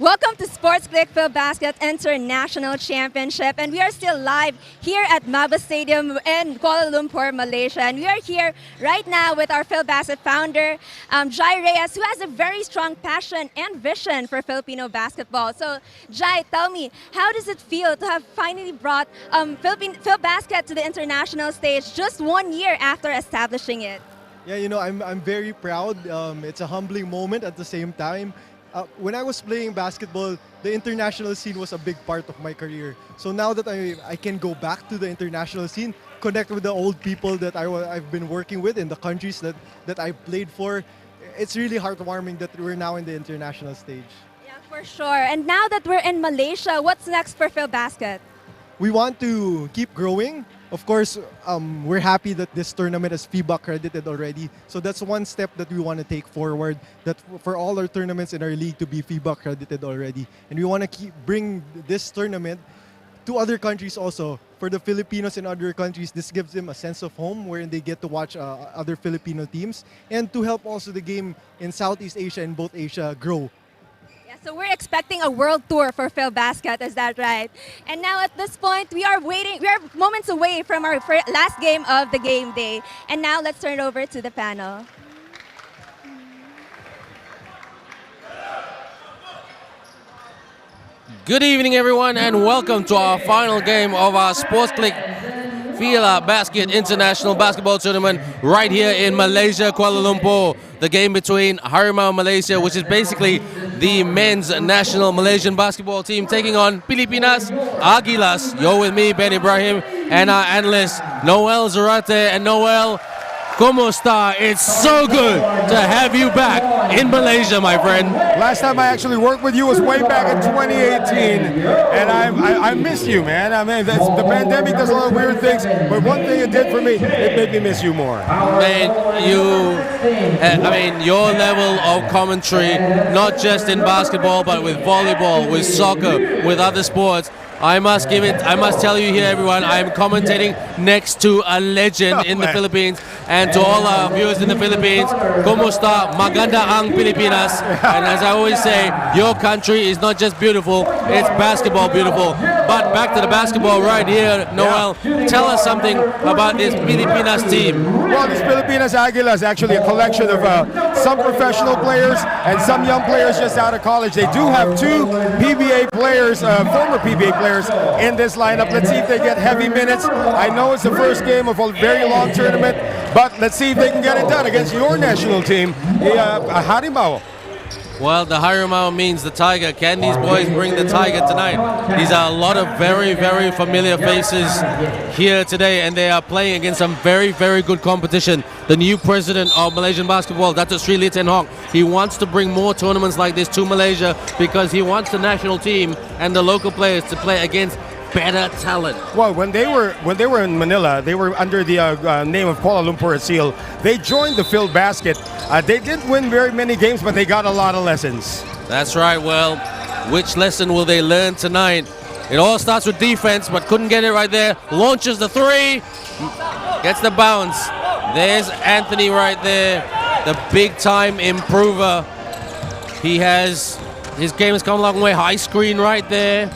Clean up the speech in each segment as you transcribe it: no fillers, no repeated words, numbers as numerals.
Welcome to Sportsclick Filbasket International Championship, and we are still live here at MABA Stadium in Kuala Lumpur, Malaysia. And we are here right now with our Filbasket founder, Jai Reyes, who has a very strong passion and vision for Filipino basketball. So, Jai, tell me, how does it feel to have finally brought Filbasket to the international stage just 1 year after establishing it? Yeah, you know, I'm very proud. It's a humbling moment at the same time. When I was playing basketball, the international scene was a big part of my career. So now that I can go back to the international scene, connect with the old people that I've been working with in the countries that I played for, it's really heartwarming that we're now in the international stage. Yeah, for sure. And now that we're in Malaysia, what's next for Filbasket? We want to keep growing. Of course, we're happy that this tournament is FIBA accredited already. So that's one step that we want to take forward, that for all our tournaments in our league to be FIBA accredited already. And we want to bring this tournament to other countries also. For the Filipinos in other countries, this gives them a sense of home wherein they get to watch other Filipino teams, and to help also the game in Southeast Asia and both Asia grow. So we're expecting a world tour for Filbasket, is that right? And now at this point, we are moments away from our last game of the game day. And now let's turn it over to the panel. Good evening, everyone, and welcome to our final game of our Sportsclick Filbasket International Basketball Tournament right here in Malaysia, Kuala Lumpur. The game between HARIMAU Malaysia, which is basically the men's national Malaysian basketball team, taking on Pilipinas Agwilas. You're with me, Ben Ibrahim, and our analyst, Noel Zarate. And Noel, ¿cómo está? It's so good to have you back in Malaysia, my friend. Last time I actually worked with you was way back in 2018, and I miss you, man. I mean, the pandemic does a lot of weird things, but one thing it did for me, it made me miss you more. Man, your level of commentary, not just in basketball, but with volleyball, with soccer, with other sports, I must tell you here, everyone, I'm commentating next to a legend in the Philippines. And to all our viewers in the Philippines, ¿cómo está? Maganda ang Pilipinas. And as I always say, your country is not just beautiful, it's basketball beautiful. But back to the basketball right here, Noel, tell us something about this Pilipinas team. Well, this Pilipinas Agwilas is actually a collection of some professional players and some young players just out of college. They do have two PBA players, former PBA players, in this lineup. Let's see if they get heavy minutes. I know it's the first game of a very long tournament, but let's see if they can get it done against your national team, HARIMAU. Well, the HARIMAU means the tiger. Can these boys bring the tiger tonight? These are a lot of very, very familiar faces here today, and they are playing against some very, very good competition. The new president of Malaysian basketball, Dato' Sri Lee Ten Hock, he wants to bring more tournaments like this to Malaysia because he wants the national team and the local players to play against better talent. Well, when they were in Manila, they were under the name of Kuala Lumpur Seal. They joined the Filbasket. They didn't win very many games, but they got a lot of lessons. That's right. Well, which lesson will they learn tonight? It all starts with defense, but couldn't get it right there. Launches the three, gets the bounce. There's Anthony right there, the big-time improver. His game has come a long way. High screen right there.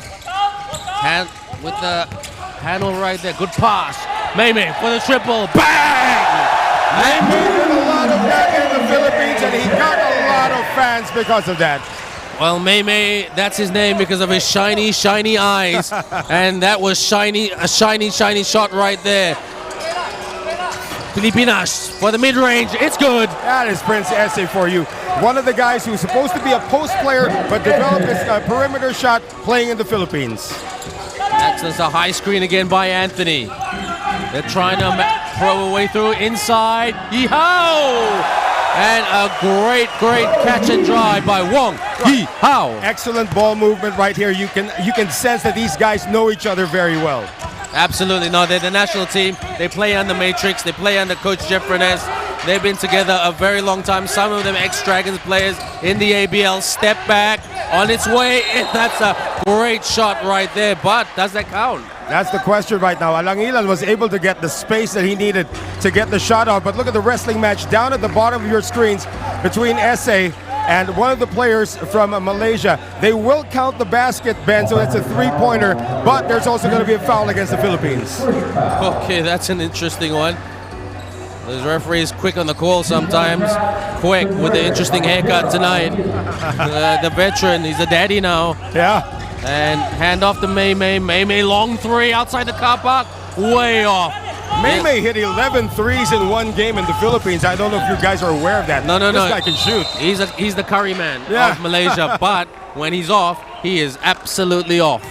With the handle right there. Good pass. Maymay for the triple. Bang! And he did a lot of that in the Philippines, and he got a lot of fans because of that. Well, Maymay, that's his name because of his shiny, shiny eyes. And that was a shiny shot right there. Filipinas for the mid-range. It's good. That is Prince Esse for you. One of the guys who's supposed to be a post player, but developed his perimeter shot playing in the Philippines. That's just a high screen again by Anthony. They're trying to throw a way through inside. Yeehaw! And a great catch and drive by Wong Yeehaw. Excellent ball movement right here. You can sense that these guys know each other very well. Absolutely. No, they're the national team. They play under Matrix. They play under Coach Jeff Furness. They've been together a very long time. Some of them ex-Dragons players in the ABL. Step back on its way. That's a great shot right there. But does that count? That's the question right now. Alangilan was able to get the space that he needed to get the shot off. But look at the wrestling match down at the bottom of your screens between Esse And one of the players from Malaysia, they will count the basket, Ben, so that's a three-pointer, but there's also going to be a foul against the Philippines. Okay, that's an interesting one. The referee is quick on the call sometimes. Quick with the interesting haircut tonight. The veteran, he's a daddy now. Yeah. And hand off to May May. May May, long three outside the car park. Way off. May hit 11 threes in one game in the Philippines. I don't know if you guys are aware of that. No. This guy can shoot. He's the curry man Yeah. of Malaysia. But when he's off, he is absolutely off.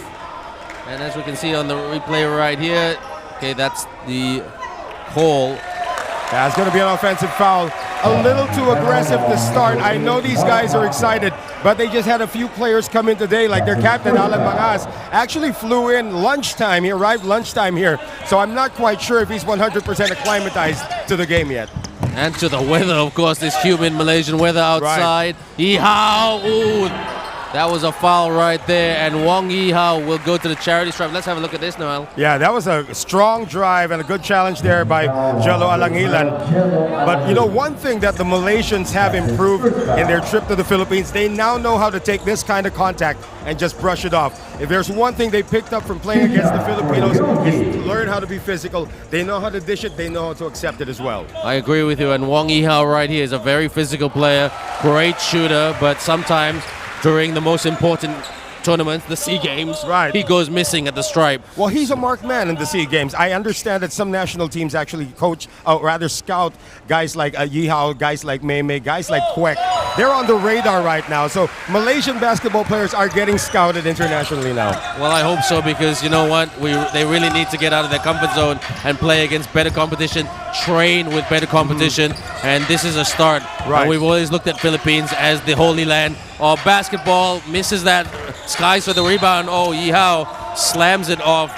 And as we can see on the replay right here, okay, that's the call. Yeah, it's going to be an offensive foul. A little too aggressive to start. I know these guys are excited, but they just had a few players come in today, like their captain, Alan Mangas, actually flew in lunchtime. He arrived lunchtime here. So I'm not quite sure if he's 100% acclimatized to the game yet. And to the weather, of course, this humid Malaysian weather outside. Yeehaw! Ooh, that was a foul right there. And Wong Yeehaw will go to the charity stripe. Let's have a look at this, Noel. Yeah, that was a strong drive and a good challenge there by Jello Alangilan. But you know, one thing that the Malaysians have improved in their trip to the Philippines, they now know how to take this kind of contact and just brush it off. If there's one thing they picked up from playing against the Filipinos, is to learn how to be physical. They know how to dish it, they know how to accept it as well. I agree with you. And Wong Yeehaw right here is a very physical player, great shooter, but sometimes during the most important tournaments, the SEA Games, Right. he goes missing at the stripe. Well, he's a marked man in the SEA Games. I understand that some national teams actually coach, or rather scout, guys like Yeehaw, guys like May May, guys like Kwek. They're on the radar right now. So Malaysian basketball players are getting scouted internationally now. Well, I hope so, because you know what? They really need to get out of their comfort zone and play against better competition, train with better competition, and this is a start. Right. And we've always looked at Philippines as the holy land. Oh, basketball misses that, skies for the rebound. Oh, Yeehaw slams it off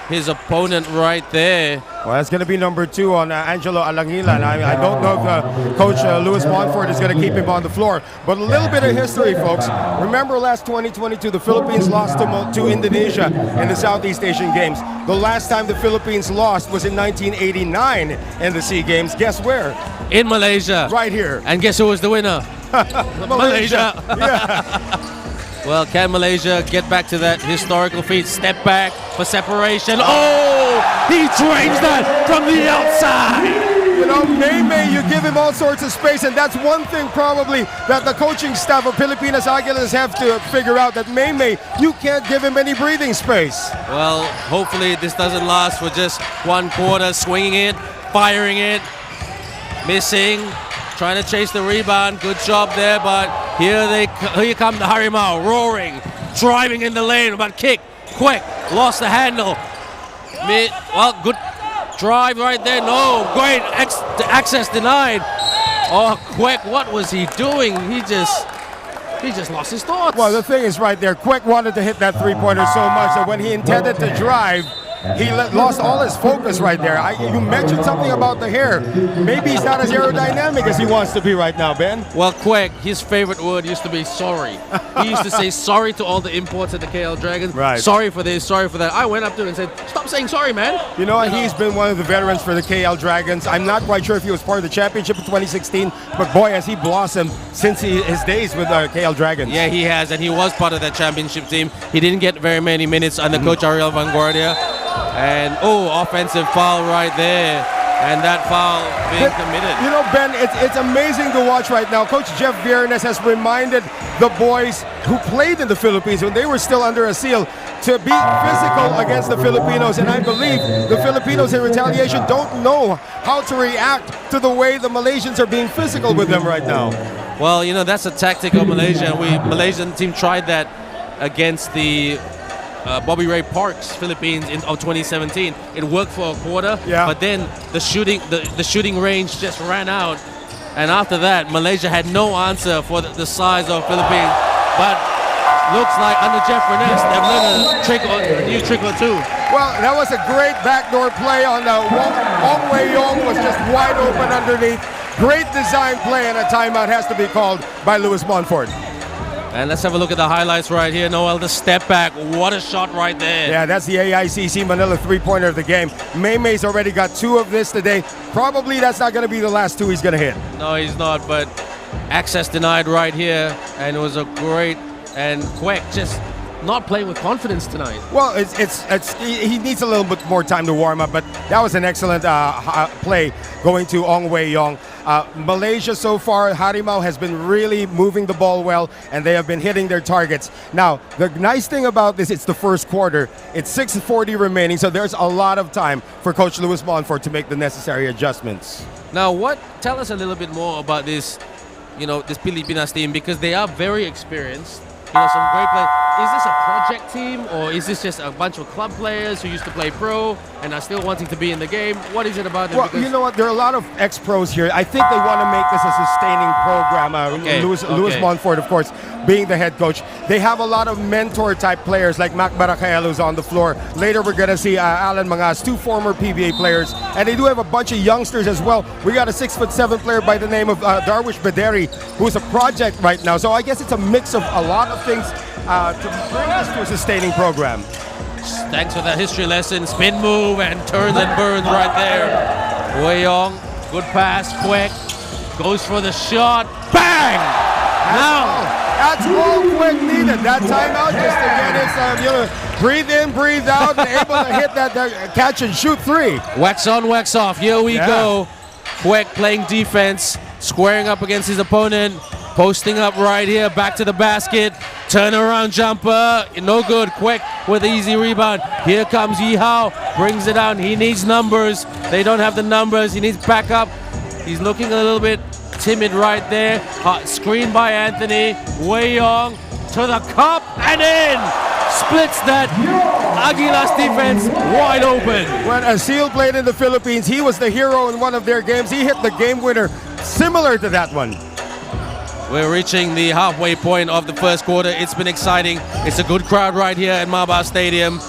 his opponent right there. Well, that's going to be number 2 on Angelo Alangilan. I don't know if Coach Louis Montfort is going to keep him on the floor. But a little bit of history, folks. Remember last 2022, the Philippines lost to Indonesia in the Southeast Asian Games. The last time the Philippines lost was in 1989 in the SEA Games. Guess where? In Malaysia. Right here. And guess who was the winner? Malaysia. Yeah. Well, can Malaysia get back to that historical feat? Step back for separation. Oh, he drains that from the outside. You know, May, you give him all sorts of space, and that's one thing probably that the coaching staff of Pilipinas Aguilas have to figure out, that May, you can't give him any breathing space. Well, hopefully this doesn't last for just one quarter. Swinging it, firing it, missing. Trying to chase the rebound. Good job there, but here come the Harimau, roaring, driving in the lane, but kick, quick, lost the handle. Well, good drive right there. No, great access denied. Oh, quick, what was he doing? He just lost his thoughts. Well, the thing is right there, Quick wanted to hit that three-pointer so much that when he intended to drive, he lost all his focus right there. You mentioned something about the hair. Maybe he's not as aerodynamic as he wants to be right now, Ben. Well, Quek, his favorite word used to be sorry. He used to say sorry to all the imports at the KL Dragons. Right. Sorry for this, sorry for that. I went up to him and said, stop saying sorry, man. You know, he's been one of the veterans for the KL Dragons. I'm not quite sure if he was part of the championship in 2016, but boy, has he blossomed since his days with the KL Dragons. Yeah, he has, and he was part of that championship team. He didn't get very many minutes under Coach Ariel Vanguardia. And, oh, offensive foul right there. And that foul being committed. You know, Ben, it's amazing to watch right now. Coach Jeff Viernes has reminded the boys who played in the Philippines when they were still under a seal to be physical against the Filipinos. And I believe the Filipinos in retaliation don't know how to react to the way the Malaysians are being physical with them right now. Well, you know, that's a tactic of Malaysia. Malaysian team tried that against the Bobby Ray Park's Philippines of 2017. It worked for a quarter, yeah. But then the shooting range just ran out, and after that, Malaysia had no answer for the size of Philippines. But looks like under Jeff Viernes, they've learned a new trick or two. Well, that was a great backdoor play on Wong Wei Yong was just wide open underneath. Great design play, and a timeout has to be called by Louis Montfort. And let's have a look at the highlights right here. Noel, the step back. What a shot right there. Yeah, that's the AICC Manila three-pointer of the game. May's already got 2 of this today. Probably that's not going to be the last 2 he's going to hit. No, he's not, but access denied right here, and it was a great, and Quek just not playing with confidence tonight. Well, he needs a little bit more time to warm up, but that was an excellent play going to Ong Wei Yong. Malaysia so far, Harimau has been really moving the ball well, and they have been hitting their targets. Now, the nice thing about this, it's the first quarter. It's 6:40 remaining, so there's a lot of time for Coach Louis Monfort to make the necessary adjustments. Now, tell us a little bit more about this, this Pilipinas team, because they are very experienced. Some great players. Is this a project team, or is this just a bunch of club players who used to play pro and are still wanting to be in the game? What is it about them? Well, you know what? There are a lot of ex-pros here. I think they want to make this a sustaining program. Louis Monfort, of course, being the head coach. They have a lot of mentor-type players like Mac Barakael, who's on the floor. Later, we're going to see Alan Mangas, 2 former PBA players. And they do have a bunch of youngsters as well. We got a 6'7" player by the name of Darwish Baderi, who's a project right now. So I guess it's a mix of a lot of things to bring us to a sustaining program. Thanks for that history lesson. Spin move and turns and burns right there. Wei Yong, good pass, Quek, goes for the shot, bang! That's all Quek needed. That timeout just to get his, breathe in, breathe out, and able to hit that catch and shoot 3. Wax on, wax off. Here we go. Quek playing defense, squaring up against his opponent, posting up right here, back to the basket, turnaround jumper, no good. Quek with the easy rebound. Here comes Yi Hao, brings it down. He needs numbers. They don't have the numbers. He needs backup. He's looking a little bit timid right there. Screen by Anthony. Wei Yong to the cup and in. Splits that Aguilas defense wide open. When Asil played in the Philippines, he was the hero in one of their games. He hit the game winner similar to that one. We're reaching the halfway point of the first quarter. It's been exciting. It's a good crowd right here at MABA Stadium.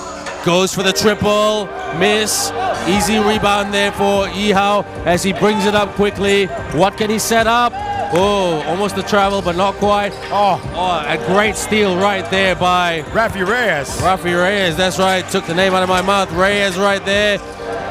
Goes for the triple, miss. Easy rebound there for Yi Hao as he brings it up quickly. What can he set up? Oh, almost a travel, but not quite. Oh, a great steal right there by Rafi Reyes. Rafi Reyes, that's right. Took the name out of my mouth. Reyes right there.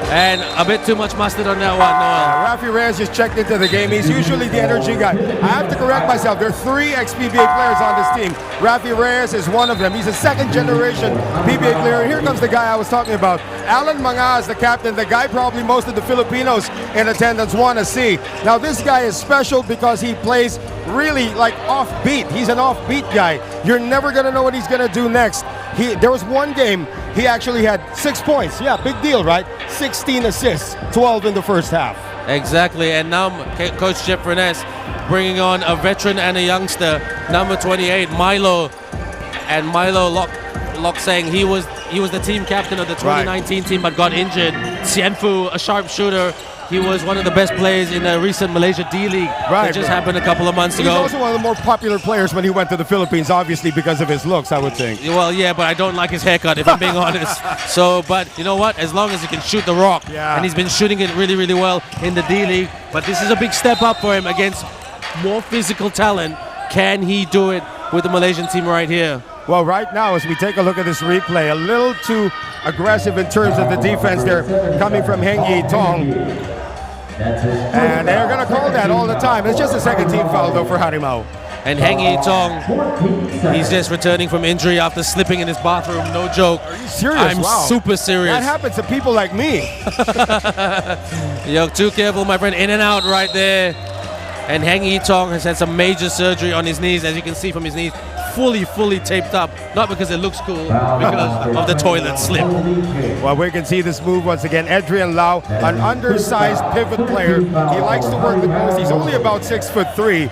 And a bit too much mustard on that one, Noel. Rafi Reyes just checked into the game. He's usually the energy guy. I have to correct myself. There are 3 ex-PBA players on this team. Rafi Reyes is one of them. He's a second-generation PBA player. And here comes the guy I was talking about. Alan Mangas, the captain, the guy probably most of the Filipinos in attendance want to see. Now, this guy is special because he plays really like offbeat. He's an offbeat guy. You're never going to know what he's going to do next. There was one game he actually had 6 points. Yeah, big deal, right? 16 assists, 12 in the first half. Exactly, and now Coach Jeff Reness bringing on a veteran and a youngster, number 28, Milo. And Milo Lok saying he was the team captain of the 2019 team but got injured. Sienfu, a sharpshooter. He was one of the best players in the recent Malaysia D-League that just happened a couple of months ago. He's also one of the more popular players when he went to the Philippines, obviously because of his looks, I would think. Well, yeah, but I don't like his haircut, if I'm being honest. So, but you know what? As long as he can shoot the rock, and he's been shooting it really, really well in the D-League. But this is a big step up for him against more physical talent. Can he do it with the Malaysian team right here? Well, right now, as we take a look at this replay, a little too aggressive in terms of the defense there coming from Heng Yi Tong. And they're going to call that all the time. It's just a second team foul, though, for Harimau. And Heng Yi Tong, he's just returning from injury after slipping in his bathroom. No joke. Are you serious? I'm super serious. That happens to people like me. You're too careful, my friend. In and out right there. And Heng Yi Tong has had some major surgery on his knees, as you can see from his knees. Fully taped up, not because it looks cool, because of the toilet slip. Well, we can see this move once again. Adrian Lau, an undersized pivot player. He likes to work the post. He's only about 6'3",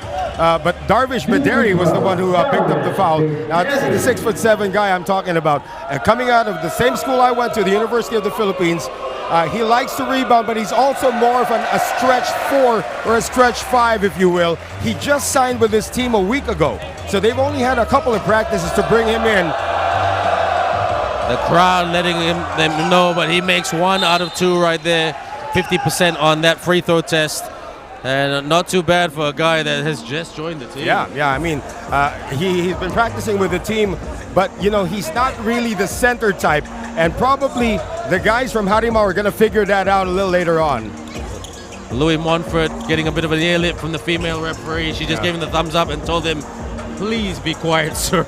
but Darvish Baderi was the one who picked up the foul. Now, this is the 6'7" guy I'm talking about. Coming out of the same school I went to, the University of the Philippines. He likes to rebound, but he's also more of a stretch 4 or a stretch 5, if you will. He just signed with his team a week ago, so they've only had a couple of practices to bring him in. The crowd letting them know, but he makes 1 out of 2 right there. 50% on that free throw test. And not too bad for a guy that has just joined the team. Yeah, I mean, he's been practicing with the team, but, you know, he's not really the center type. And probably the guys from Harimau are going to figure that out a little later on. Louis Montfort getting a bit of an ear lip from the female referee. She just gave him the thumbs up and told him, please be quiet, sir.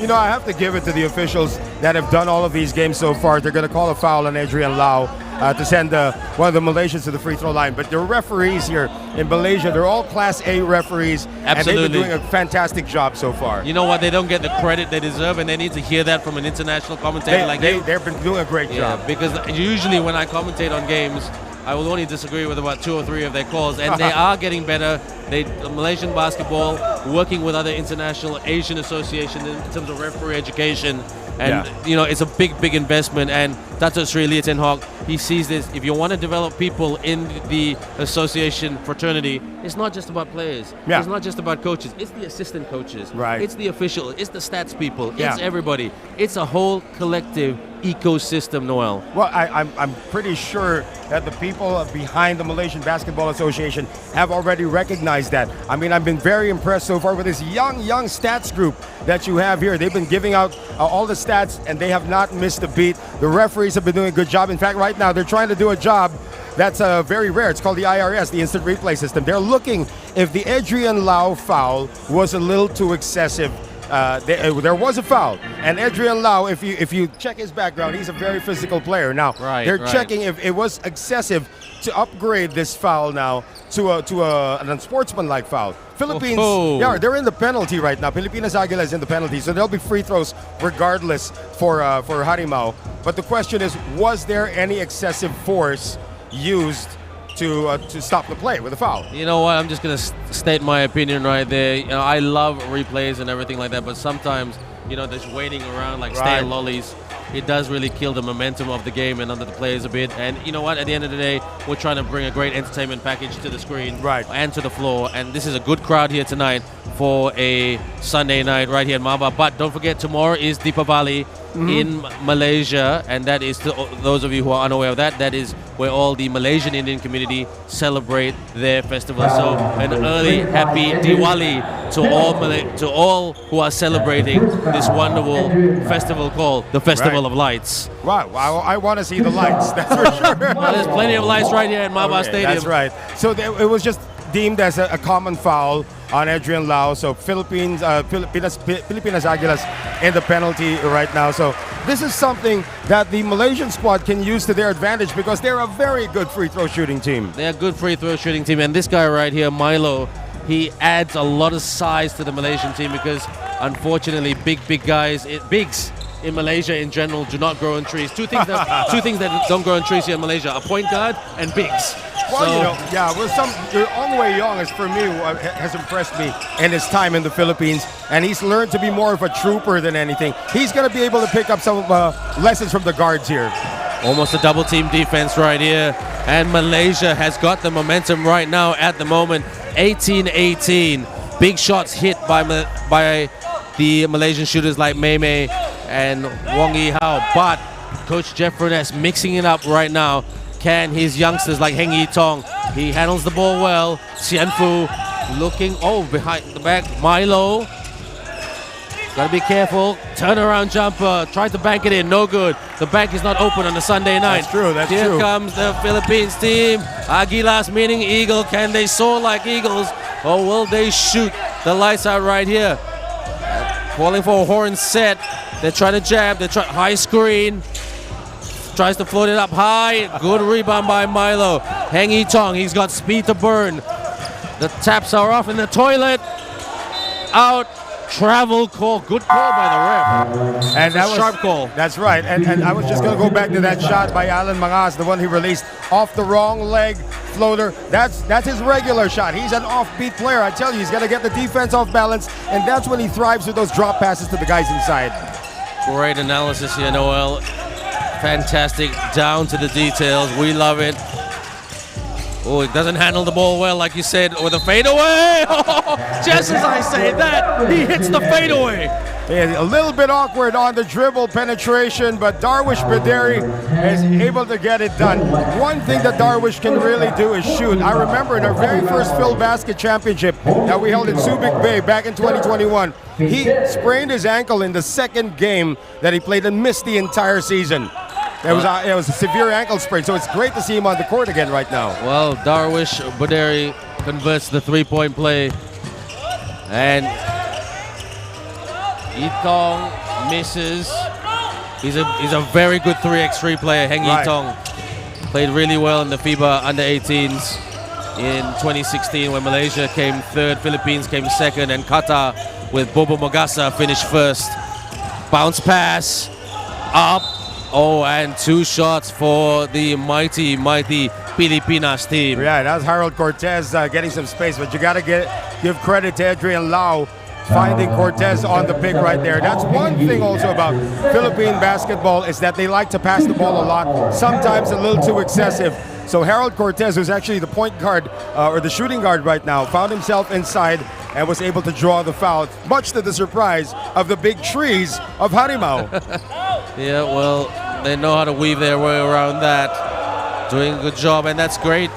You know, I have to give it to the officials that have done all of these games so far. They're going to call a foul on Adrian Lau to send one of the Malaysians to the free throw line. But the referees here in Malaysia, they're all Class A referees. Absolutely. And they've been doing a fantastic job so far. You know what? They don't get the credit they deserve, and they need to hear that from an international commentator like you. They've been doing a great job. Because usually when I commentate on games, I will only disagree with about 2 or 3 of their calls, and they are getting better. Malaysian basketball working with other international Asian associations in terms of referee education, and you know, it's a big investment. And Dato' Sri Liatin Hawk, he sees this. If you want to develop people in the association fraternity, it's not just about players. It's not just about coaches. It's the assistant coaches. Right. It's the official. It's the stats people. Yeah. It's everybody. It's a whole collective ecosystem, Noel. Well, I'm pretty sure that the people behind the Malaysian Basketball Association have already recognized that. I mean, I've been very impressed so far with this young stats group that you have here. They've been giving out all the stats, and they have not missed a beat. The referees have been doing a good job. In fact, right now, they're trying to do a job that's very rare. It's called the IRS, the Instant Replay System. They're looking if the Adrian Lau foul was a little too excessive. There was a foul, and Adrian Lau, if you check his background, he's a very physical player. Now they're checking if it was excessive to upgrade this foul now to an unsportsmanlike foul. Philippines, they're in the penalty right now. Pilipinas Aguilas in the penalty, so there'll be free throws regardless for Harimau. But the question is, was there any excessive force used to stop the play with a foul? You know what? I'm just going to state my opinion right there. You know, I love replays and everything like that, but sometimes, you know, just waiting around like stale lollies, it does really kill the momentum of the game and under the players a bit. And you know what? At the end of the day, we're trying to bring a great entertainment package to the screen and to the floor. And this is a good crowd here tonight for a Sunday night right here in MABA. But don't forget, tomorrow is Deepavali in Malaysia, and that is, to those of you who are unaware of that, that is where all the Malaysian Indian community celebrate their festival. So an early happy Diwali to all who are celebrating this wonderful festival called the Festival of Lights. Wow, I want to see the lights, that's for sure. Well, there's plenty of lights right here at MABA Stadium. That's right. So it was just deemed as a common foul on Adrian Lau. So Pilipinas Aguilas in the penalty right now. So this is something that the Malaysian squad can use to their advantage because they're a very good free throw shooting team. They're a good free throw shooting team, and this guy right here, Milo, he adds a lot of size to the Malaysian team because unfortunately big guys, bigs in Malaysia in general do not grow on trees. Two things that don't grow on trees here in Malaysia: a point guard and bigs. Well, you know, Ongwei Yong is, for me, has impressed me in his time in the Philippines, and he's learned to be more of a trooper than anything. He's going to be able to pick up some lessons from the guards here. Almost a double team defense right here, and Malaysia has got the momentum right now at the moment. 18-18, big shots hit by the Malaysian shooters like Mei and Wong Yi Hao, but Coach Jeff Furness mixing it up right now. Can his youngsters like Heng Yi Tong, he handles the ball well. Xian Fu looking, behind the back. Milo, gotta be careful. Turnaround jumper, tried to bank it in, no good. The bank is not open on a Sunday night. That's true, that's true. Here comes the Philippines team. Aguilas meaning eagle. Can they soar like eagles, or will they shoot the lights out right here? Calling for a horn set. They're trying to jab, high screen. Tries to float it up high. Good rebound by Milo. Heng Yi Tong, he's got speed to burn. The taps are off in the toilet. Out. Travel call. Good call by the ref. And that was sharp call. That's right. And I was just going to go back to that shot by Alan Mangas, the one he released off the wrong leg floater. That's his regular shot. He's an offbeat player. I tell you, he's going to get the defense off balance, and that's when he thrives with those drop passes to the guys inside. Great analysis here, Noel. Fantastic, down to the details. We love it. Oh, it doesn't handle the ball well, like you said, with a fadeaway. Just as I say that, he hits the fadeaway. Yeah, a little bit awkward on the dribble penetration, but Darwish Baderi is able to get it done. One thing that Darwish can really do is shoot. I remember in our very first Filbasket championship that we held in Subic Bay back in 2021, he sprained his ankle in the second game that he played and missed the entire season. It was a severe ankle sprain, so it's great to see him on the court again right now. Well, Darwish Buderi converts the three-point play. And Itong misses. He's a very good 3x3 player, Heng Itong. Played really well in the FIBA under-18s in 2016 when Malaysia came third, Philippines came second, and Qatar with Bobo Magasa finished first. Bounce pass, up. Oh, and 2 shots for the mighty Pilipinas team. Yeah, that's Harold Cortez getting some space, but you got to give credit to Adrian Lau finding Cortez on the pick right there. That's one thing also about Philippine basketball is that they like to pass the ball a lot, sometimes a little too excessive. So Harold Cortez, who's actually the point guard or the shooting guard right now, found himself inside and was able to draw the foul, much to the surprise of the big trees of Harimau. Yeah, well, they know how to weave their way around that. Doing a good job, and that's great.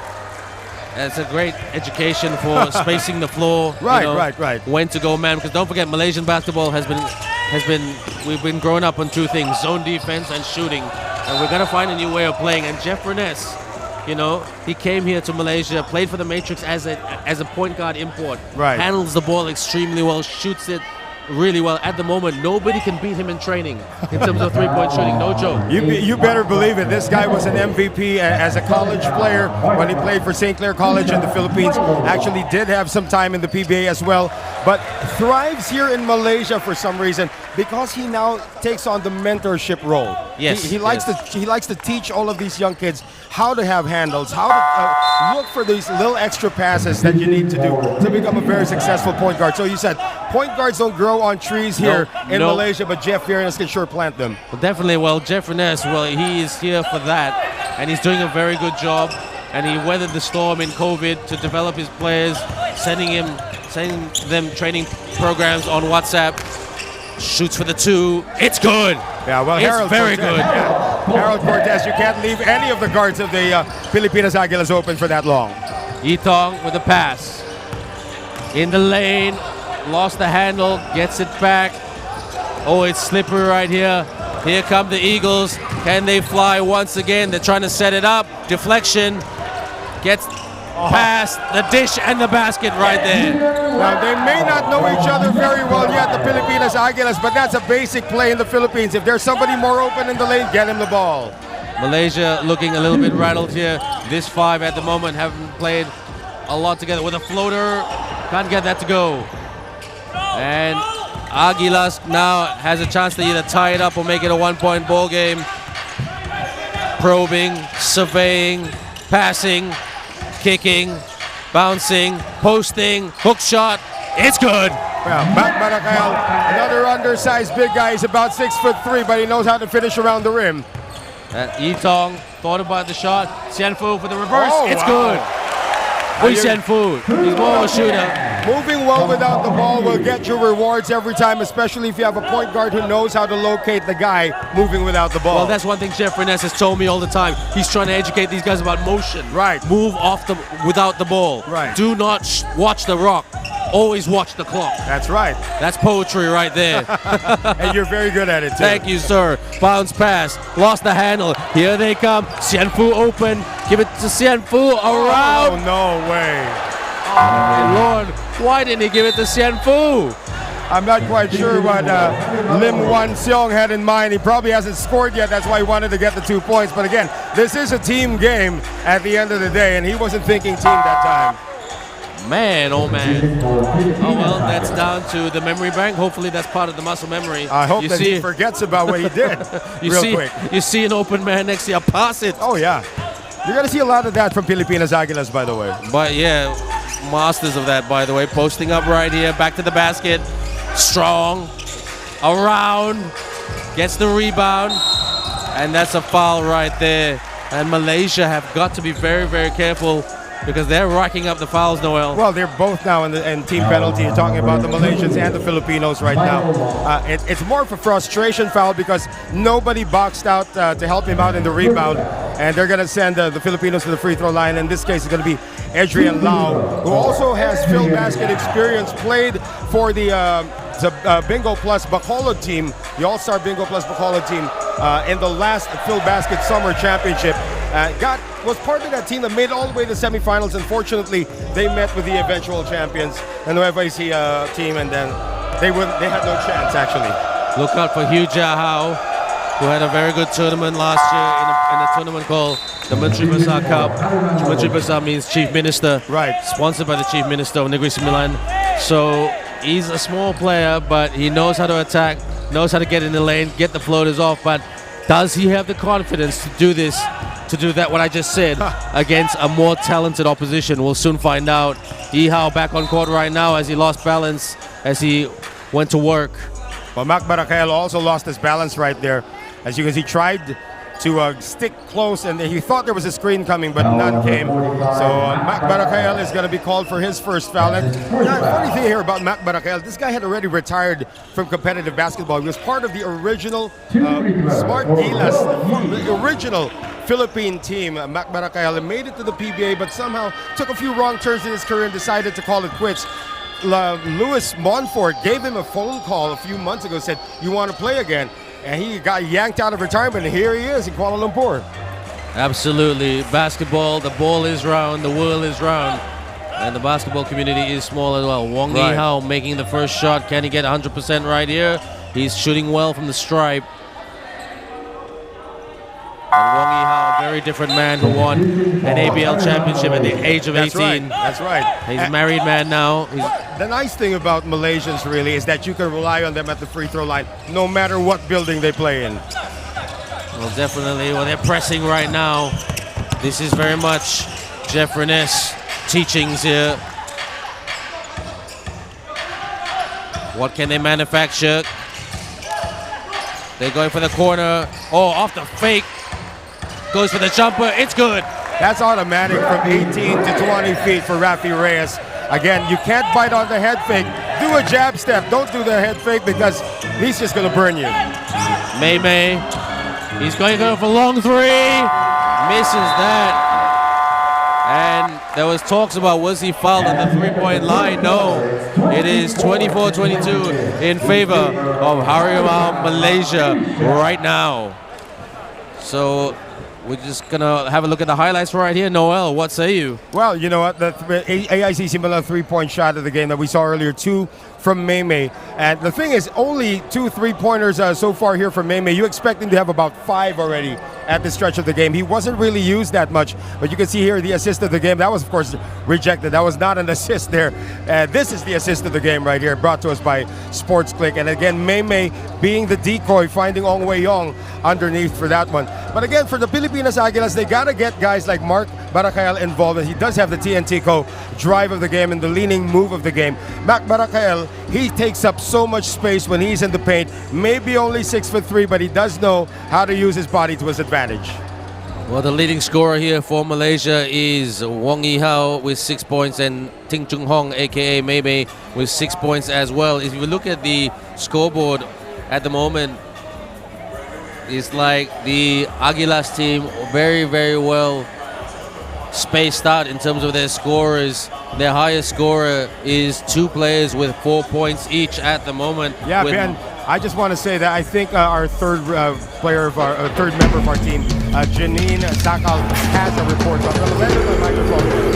It's a great education for spacing the floor. Right, you know, right. When to go, man. Because don't forget, Malaysian basketball we've been growing up on 2 things: zone defense and shooting. And we're gonna find a new way of playing. And Jeff Reness, you know, he came here to Malaysia, played for the Matrix as a point guard import. Right. Handles the ball extremely well, shoots it really well. At the moment, nobody can beat him in training in terms of three-point shooting. No joke. You better believe it. This guy was an MVP as a college player when he played for St. Clair College in the Philippines. Actually did have some time in the PBA as well, but thrives here in Malaysia for some reason because he now takes on the mentorship role. Yes, he likes to teach all of these young kids how to have handles, how to look for these little extra passes that you need to do to become a very successful point guard. So you said point guards don't grow on trees here in Malaysia, but Jeff Reness can sure plant them. Well, definitely. Well, Jeff Reness, well, he is here for that, and he's doing a very good job. And he weathered the storm in COVID to develop his players, sending them training programs on WhatsApp. Shoots for the 2. It's good. Yeah, well, it's very good. Yeah. Harold Cortez, you can't leave any of the guards of the Pilipinas Aguilas open for that long. Itong with the pass. In the lane, lost the handle, gets it back. Oh, it's slippery right here. Here come the Eagles. Can they fly once again? They're trying to set it up. Deflection. Gets past the dish and the basket right there. Now, they may not know each other very well yet, the Pilipinas Aguilas, but that's a basic play in the Philippines. If there's somebody more open in the lane, get him the ball. Malaysia looking a little bit rattled here. This 5 at the moment haven't played a lot together. With a floater, can't get that to go. And Aguilas now has a chance to either tie it up or make it a 1-point ball game. Probing, surveying, passing, kicking, bouncing, posting, hook shot. It's good. Well, Matt Maracayal, another undersized big guy. He's about 6'3", but he knows how to finish around the rim. Itong thought about the shot. Xianfu for the reverse. Oh, it's wow. good. Hui Xianfu. He's more of a shooter. Moving well without the ball will get you rewards every time, especially if you have a point guard who knows how to locate the guy moving without the ball. Well, that's one thing Jeff Reness has told me all the time. He's trying to educate these guys about motion. Right. Move without the ball. Right. Do not watch the rock. Always watch the clock. That's right. That's poetry right there. And you're very good at it, too. Thank you, sir. Bounce pass. Lost the handle. Here they come. Xianfu open. Give it to Xianfu. Around. Oh, no way. Oh, my Lord. Why didn't he give it to Xianfu? I'm not quite sure what Lim Wan Seong had in mind. He probably hasn't scored yet. That's why he wanted to get the 2 points. But again, this is a team game at the end of the day, and he wasn't thinking team that time. Man, oh man. Oh well, that's down to the memory bank. Hopefully that's part of the muscle memory. I hope that he forgets about what he did quick. You see an open man next to you, pass it. Oh yeah. You're going to see a lot of that from Pilipinas Aguilas, by the way. But yeah, masters of that, by the way. Posting up right here, back to the basket. Strong. Around. Gets the rebound. And that's a foul right there. And Malaysia have got to be very, very careful because they're racking up the fouls, Noel. Well, they're both now in team penalty. You're talking about the Malaysians and the Filipinos right now. It's more of a frustration foul because nobody boxed out to help him out in the rebound. And they're going to send the Filipinos to the free throw line. In this case, it's going to be Adrian Lau, who also has Filbasket experience, played for the Bingo Plus Bacolod team, the All-Star Bingo Plus Bacolod team in the last Filbasket Summer Championship. Was part of that team that made all the way to semifinals. Unfortunately, they met with the eventual champions and the FIC team, and then they had no chance actually. Look out for Hugh Jahao, who had a very good tournament last year in a tournament called the Menteri Besar Cup. Menteri Besar means Chief Minister. Right. Sponsored by the Chief Minister of Negeri Sembilan. So he's a small player, but he knows how to attack, knows how to get in the lane, get the floaters off. But does he have the confidence to do this, to do that, what I just said, against a more talented opposition? We'll soon find out. Ihao back on court right now as he lost balance as he went to work. Well, Mac Barakael also lost his balance right there. As you can see, tried to stick close, and he thought there was a screen coming, but none came. So Mac Barakael is going to be called for his first foul. And funny thing here about Mac Barakael, this guy had already retired from competitive basketball. He was part of the original Smart Gilas, the original Philippine team. Mac Barakael made it to the PBA, but somehow took a few wrong turns in his career and decided to call it quits. Louis Montfort gave him a phone call a few months ago, said, "You want to play again?" And he got yanked out of retirement, and here he is in Kuala Lumpur. Absolutely. Basketball, the ball is round, the world is round, and the basketball community is small as well. Wong Yihao making the first shot. Can he get 100% right here? He's shooting well from the stripe. And Wong Yihao, a very different man who won an ABL championship at the age of 18. That's right. He's a married man now. The nice thing about Malaysians really is that you can rely on them at the free throw line no matter what building they play in. Well, definitely. Well, they're pressing right now. This is very much Jeff Reness teachings here. What can they manufacture? They're going for the corner. Oh, off the fake. Goes for the jumper. It's good. That's automatic from 18 to 20 feet for Rafi Reyes. Again, you can't bite on the head fake. Do a jab step. Don't do the head fake because he's just going to burn you. May. He's going to go for long three. Misses that. And there was talks about was he fouled at the three-point line. No. It is 24-22 in favor of Harimau Malaysia right now. So we're just going to have a look at the highlights right here. Noel, what say you? Well, you know what? The AIC Simula three-point shot of the game that we saw earlier, 2 from May. And the thing is, only 2 3-pointers so far here from May. You expect him to have about 5 already at the stretch of the game. He wasn't really used that much, but you can see here the assist of the game. That was, of course, rejected. That was not an assist there. This is the assist of the game right here, brought to us by Sportsclick. And again, May being the decoy, finding Ong Wei Yong underneath for that one. But again, for the Pilipinas Aguilas, they got to get guys like Mark Barakael involved. And he does have the TNT-Co drive of the game and the leaning move of the game. Mac Barakael, he takes up so much space when he's in the paint. Maybe only 6'3", but he does know how to use his body to his advantage. Well, the leading scorer here for Malaysia is Wong Yihao with 6 points and Ting Chung Hong, aka Mei, with 6 points as well. If you look at the scoreboard at the moment, it's like the Aguilas team very, very well spaced out in terms of their scorers. Their highest scorer is 2 players with 4 points each at the moment. Yeah, Ben, I just want to say that I think our third player of our third member of our team, Janine Sakal, has a report. So I'm going to lend her the microphone.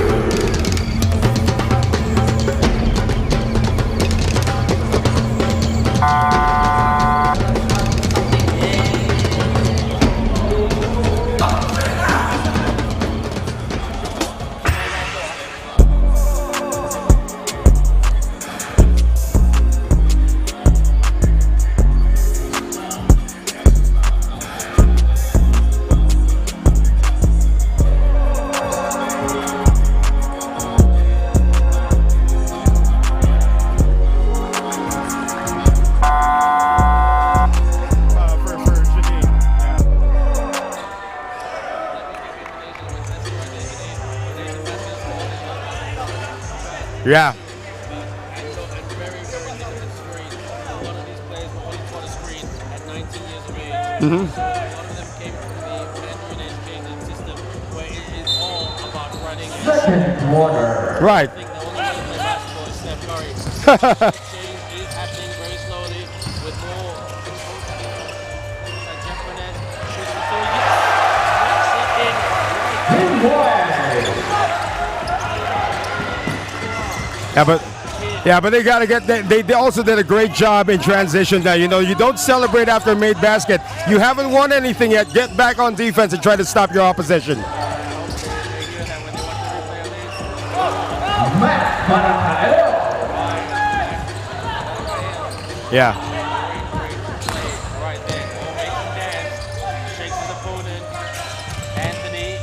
Yeah. A lot of them came from the Mandarin education system where it is all about running. Right. I think the only one in the basketball is Steph Curry. The change is happening very slowly with more Jeff Reness Yeah, but they got to get that. They also did a great job in transition. That you don't celebrate after a made basket. You haven't won anything yet. Get back on defense and try to stop your opposition. Yeah. Right there. Shakes his opponent. Anthony.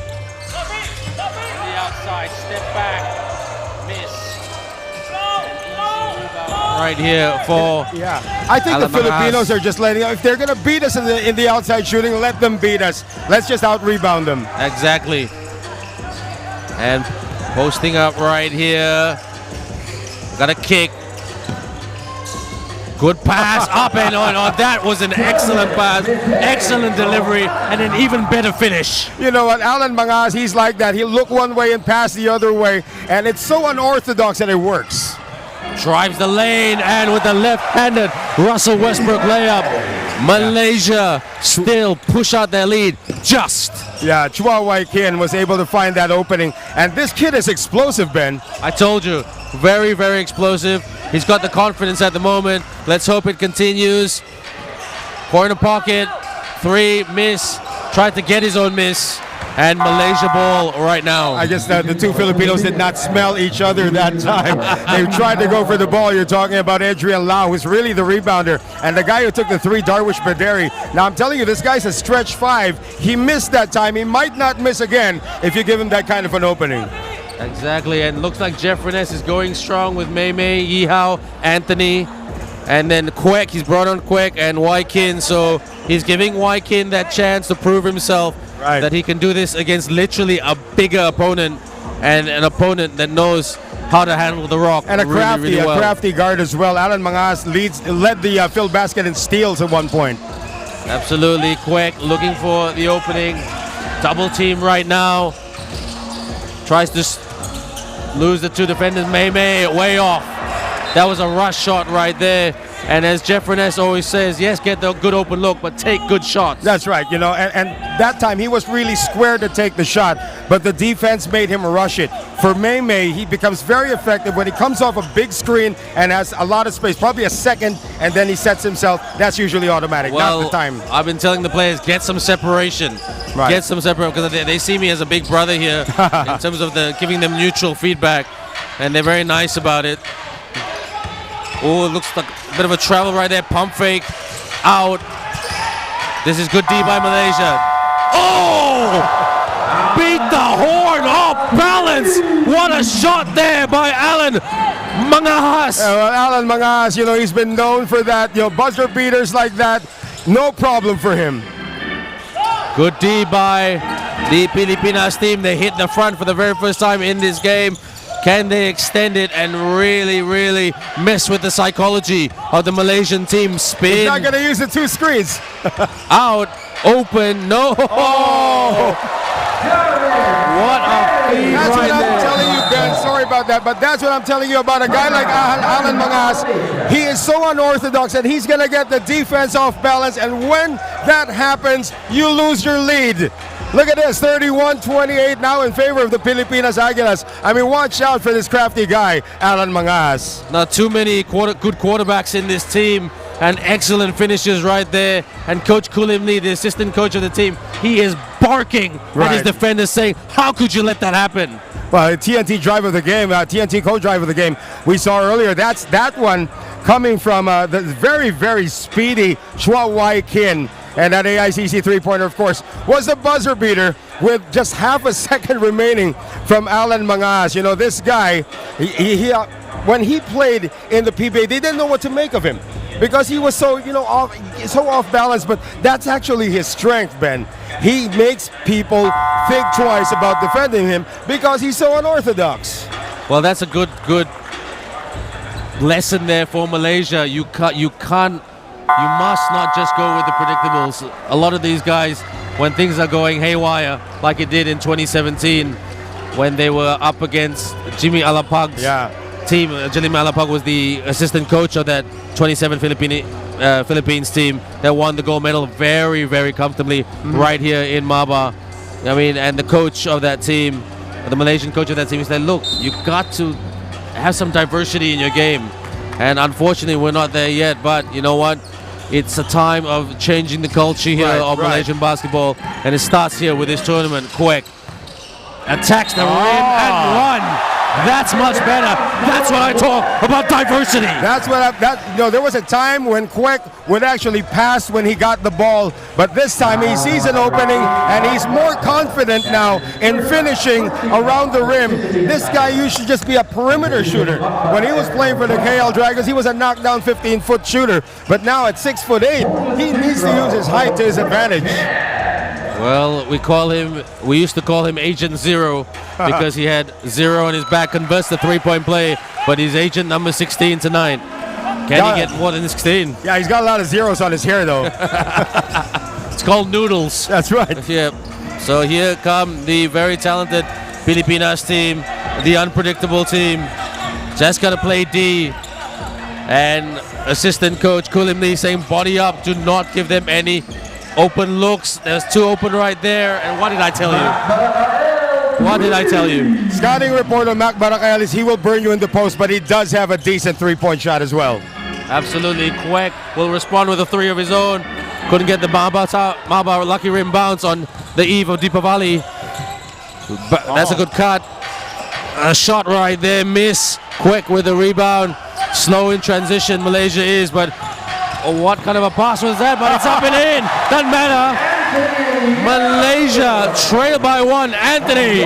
On the outside. Step back. Miss. Right here for I think the Alan Filipinos Mangas. are just letting. If they're gonna beat us in the outside shooting, let them beat us. Let's just out rebound them. Exactly. And posting up right here. Got a kick. Good pass up and on. Oh, that was an excellent pass. Excellent delivery and an even better finish. You know what, Alan Mangas, he's like that. He'll look one way and pass the other way, and it's so unorthodox that it works. Drives the lane and with the left-handed Russell Westbrook layup. Malaysia still push out their lead just. Yeah, Chua Wai Kin was able to find that opening, and this kid is explosive, Ben. I told you, very, very explosive. He's got the confidence at the moment. Let's hope it continues. Corner pocket, three, miss. Tried to get his own miss. And Malaysia ball right now. I guess the two Filipinos did not smell each other that time. They tried to go for the ball. You're talking about Adrian Lau, who's really the rebounder, and the guy who took the three, Darwish Baderi. Now, I'm telling you, this guy's a stretch five. He missed that time. He might not miss again if you give him that kind of an opening. Exactly, and looks like Jeff Reness is going strong with Mei Mei, Yihao, Anthony, and then Kwek. He's brought on Kwek and Waikin, so he's giving Waikin that chance to prove himself. Right. That he can do this against literally a bigger opponent and an opponent that knows how to handle the rock And a really well. crafty guard as well. Alan Mangas led the Filbasket in steals at one point. Absolutely, Kwek looking for the opening. Double team right now. Tries to lose the two defenders. Mei Mei way off. That was a rush shot right there. And as Jeff Reness always says, yes, get the good open look, but take good shots. That's right, and that time he was really square to take the shot, but the defense made him rush it. For Mei Mei, he becomes very effective when he comes off a big screen and has a lot of space, probably a second, and then he sets himself. That's usually automatic, Well, not the time. I've been telling the players, get some separation. Right. Get some separation, because they see me as a big brother here in terms of giving them neutral feedback, and they're very nice about it. Oh, it looks like a bit of a travel right there. Pump fake. Out. This is good D by Malaysia. Oh! Beat the horn off balance. What a shot there by Alan Mangas. Well, Alan Mangas, he's been known for that. Buzzer beaters like that, no problem for him. Good D by the Pilipinas team. They hit the front for the very first time in this game. Can they extend it and really, really mess with the psychology of the Malaysian team? Spin. He's not going to use the two screens. Out. Open. No. Oh. What a feed That's right what I'm there. telling you, Ben. Sorry about that, but that's what I'm telling you about a guy like Alan Mangas. He is so unorthodox that he's going to get the defense off balance, and when that happens, you lose your lead. Look at this, 31-28 now in favor of the Pilipinas Aguilas. I mean, watch out for this crafty guy, Alan Mangas. Not too many good quarterbacks in this team, and excellent finishes right there. And Coach Kulim Lee, the assistant coach of the team, he is barking at his defenders saying, how could you let that happen? Well, TNT drive of the game, TNT co-drive of the game we saw earlier. That's that one coming from the very, very speedy Chua Wai Kin. And that AICC three-pointer, of course, was the buzzer beater with just half a second remaining from Alan Mangas. This guy, when he played in the PBA, they didn't know what to make of him because he was so, off balance. But that's actually his strength, Ben. He makes people think twice about defending him because he's so unorthodox. Well, that's a good lesson there for Malaysia. You must not just go with the predictables. A lot of these guys, when things are going haywire, like it did in 2017, when they were up against Jimmy Alapag's team. Jimmy Alapag was the assistant coach of that 27 Philippines team that won the gold medal very, very comfortably right here in MABA. I mean, and the coach of that team, the Malaysian coach of that team, he said, look, you got to have some diversity in your game. And unfortunately, we're not there yet. But you know what? It's a time of changing the culture here of Malaysian basketball. And it starts here with this tournament. Quick attacks the rim and run. That's much better. That's what I talk about, diversity. That's what there was a time when Kwek would actually pass when he got the ball, but this time he sees an opening and he's more confident now in finishing around the rim. This guy used to just be a perimeter shooter. When he was playing for the KL Dragons, he was a knockdown 15-foot shooter, but now at 6'8", he needs to use his height to his advantage. Well, we used to call him Agent Zero because he had 0 on his back, converts the three-point play, but he's agent number 16 tonight. Can he get more than 16? Yeah, he's got a lot of zeros on his hair, though. It's called noodles. That's right. Yeah. So here come the very talented Pilipinas team, the unpredictable team. Just got to play D. And assistant coach Kulim Lee saying, body up, do not give them any open looks. There's 2 open right there. And what did I tell you? What did I tell you? Scouting report on Mac Barakael is he will burn you in the post, but he does have a decent three-point shot as well. Absolutely. Kwek will respond with a 3 of his own. Couldn't get the MABA lucky rim bounce on the eve of Deepavali. But that's a good cut. A shot right there, miss. Kwek with the rebound. Slow in transition, Malaysia is, but what kind of a pass was that? But it's up and in. Doesn't matter. Malaysia trail by 1. Anthony.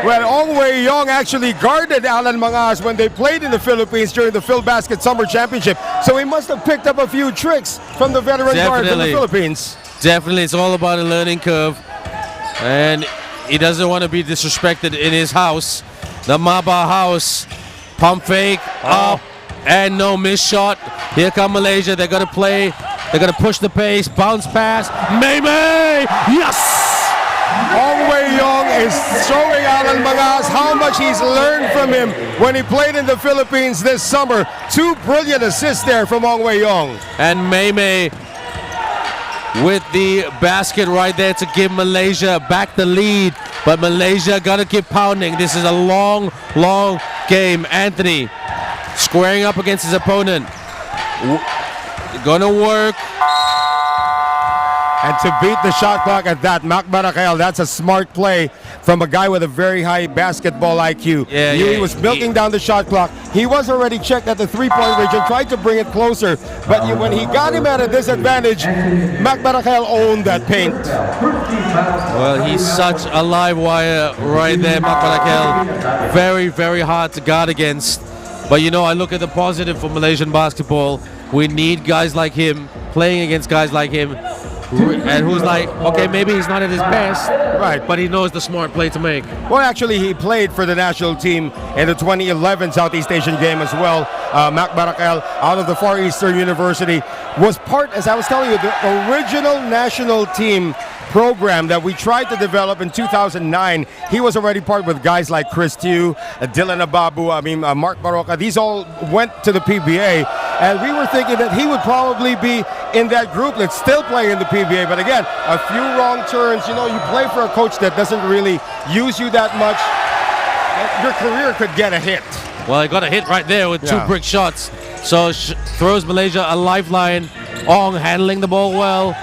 Well, Ong Wei Yong actually guarded Alan Mangas when they played in the Philippines during the Filbasket Summer Championship. So he must have picked up a few tricks from the veteran guard from the Philippines. Definitely, it's all about a learning curve. And he doesn't want to be disrespected in his house. The MABA house. Pump fake, up, and no miss shot. Here come Malaysia. They're going to play. They're going to push the pace. Bounce pass. May. Yes! Ong Wei Yong is showing Alan Mangas how much he's learned from him when he played in the Philippines this summer. 2 brilliant assists there from Ong Wei Yong. And May with the basket right there to give Malaysia back the lead. But Malaysia got to keep pounding. This is a long game. Anthony squaring up against his opponent. Gonna work. And to beat the shot clock at that, Mac Barakael, that's a smart play from a guy with a very high basketball IQ. He was milking down the shot clock. He was already checked at the three-point range and tried to bring it closer. But when he got him at a disadvantage, Mac Barakael owned that paint. Well, he's such a live wire right there, Mac Barakael. Very, very hard to guard against. But you know, I look at the positive for Malaysian basketball. We need guys like him, playing against guys like him. And who's like, okay, maybe he's not at his best, right? But he knows the smart play to make. Well, actually, he played for the national team in the 2011 Southeast Asian game as well. Mac Barakael, out of the Far Eastern University, was part, as I was telling you, the original national team program that we tried to develop in 2009. He was already part with guys like Chris Tew, Dylan Ababu, Mark Baroka. These all went to the PBA, and we were thinking that he would probably be in that group that's still playing in the PBA. But again, a few wrong turns. You know, you play for a coach that doesn't really use you that much, your career could get a hit. Well, he got a hit right there with 2 brick shots. So throws Malaysia a lifeline. Ong handling the ball well.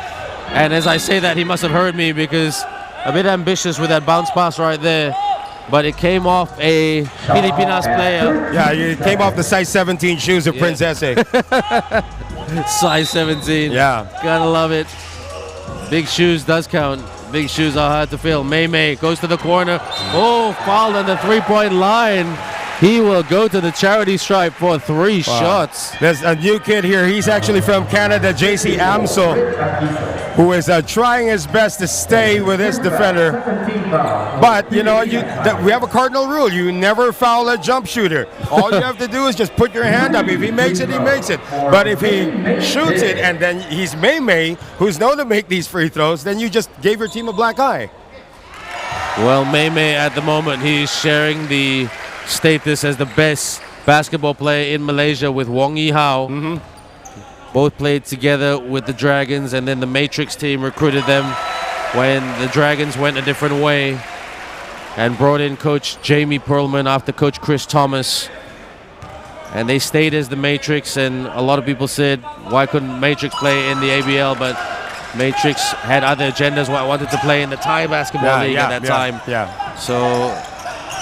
And as I say that, he must have heard me because a bit ambitious with that bounce pass right there. But it came off a Pilipinas player. Yeah, it came off the size 17 shoes of Princesse. Size 17. Yeah. Gotta love it. Big shoes does count. Big shoes are hard to fill. May goes to the corner. Oh, fouled on the three-point line. He will go to the charity stripe for 3 shots. There's a new kid here. He's actually from Canada, JC Amso, who is trying his best to stay with his defender. But, you know, we have a cardinal rule. You never foul a jump shooter. All you have to do is just put your hand up. If he makes it, he makes it. But if he shoots it and then he's May, who's known to make these free throws, then you just gave your team a black eye. Well, May at the moment, he's sharing the status as the best basketball player in Malaysia with Wong Yi Hao. Both played together with the Dragons, and then the Matrix team recruited them when the Dragons went a different way and brought in Coach Jamie Perlman after Coach Chris Thomas. And they stayed as the Matrix, and a lot of people said, why couldn't Matrix play in the ABL? But Matrix had other agendas, wanted to play in the Thai basketball league at that time. Yeah. So,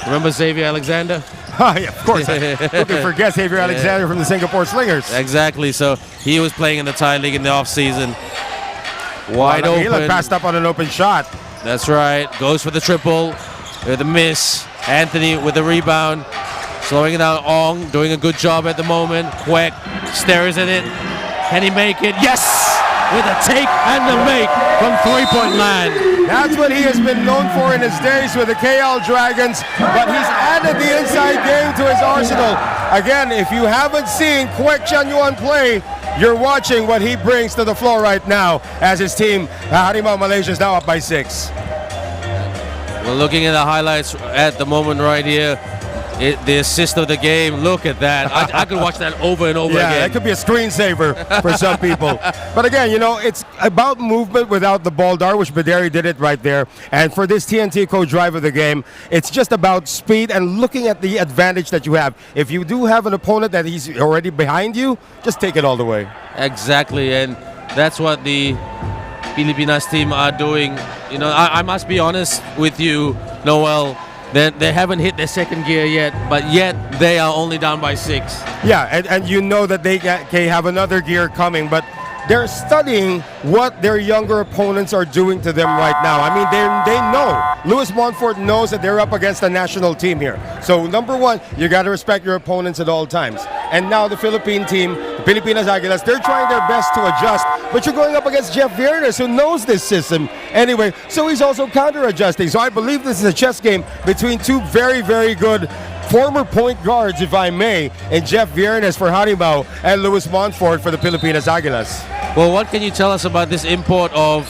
remember Xavier Alexander? Yeah, of course. Who can forget Xavier Alexander from the Singapore Slingers? Exactly. So, he was playing in the Thai league in the off-season. Wide open. Passed up on an open shot. That's right. Goes for the triple with a miss. Anthony with the rebound. Slowing it down. Ong doing a good job at the moment. Kwek stares at it. Can he make it? Yes! With a take and the make from three-point land. That's what he has been known for in his days with the KL Dragons, but he's added the inside game to his arsenal. Again, if you haven't seen Kwek Chanyuan play, you're watching what he brings to the floor right now as his team, Harimau Malaysia, is now up by 6. We're looking at the highlights at the moment right here. The assist of the game, look at that. I could watch that over and over again. Yeah, that could be a screensaver for some people. But again, you know, it's about movement without the ball. Darwish Baderi did it right there. And for this TNT co-drive of the game, it's just about speed and looking at the advantage that you have. If you do have an opponent that he's already behind you, just take it all the way. Exactly, and that's what the Pilipinas team are doing. You know, I must be honest with you, Noel. They haven't hit their second gear yet, but yet they are only down by 6. Yeah, and you know that they have another gear coming, but they're studying what their younger opponents are doing to them right now. I mean, they know. Louis Montfort knows that they're up against a national team here. So, number one, you got to respect your opponents at all times. And now the Philippine team, the Pilipinas Aguilas, they're trying their best to adjust. But you're going up against Jeff Viernes, who knows this system anyway. So he's also counter-adjusting. So I believe this is a chess game between two very, very good former point guards, if I may, and Jeff Viernes for Harimau and Louis Montfort for the Pilipinas Aguilas. Well, what can you tell us about this import of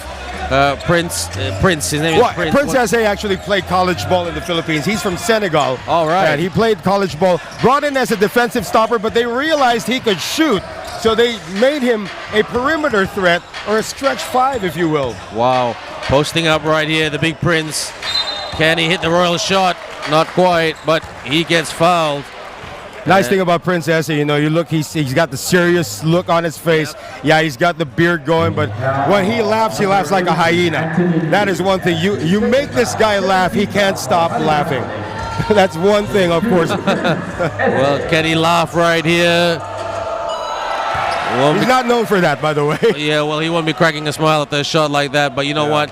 Prince? His name is Prince. Prince Eze actually played college ball in the Philippines. He's from Senegal. All right. And he played college ball, brought in as a defensive stopper, but they realized he could shoot. So they made him a perimeter threat, or a stretch 5, if you will. Wow. Posting up right here, the big Prince. Can he hit the royal shot? Not quite, but he gets fouled. Nice thing about Prince Eze, you know, you look, he's got the serious look on his face. Yep. Yeah, he's got the beard going, but when he laughs like a hyena. That is one thing. You make this guy laugh, he can't stop laughing. That's one thing, of course. Well, can he laugh right here? He's not known for that, by the way. Yeah, well, he won't be cracking a smile at a shot like that, but you know what?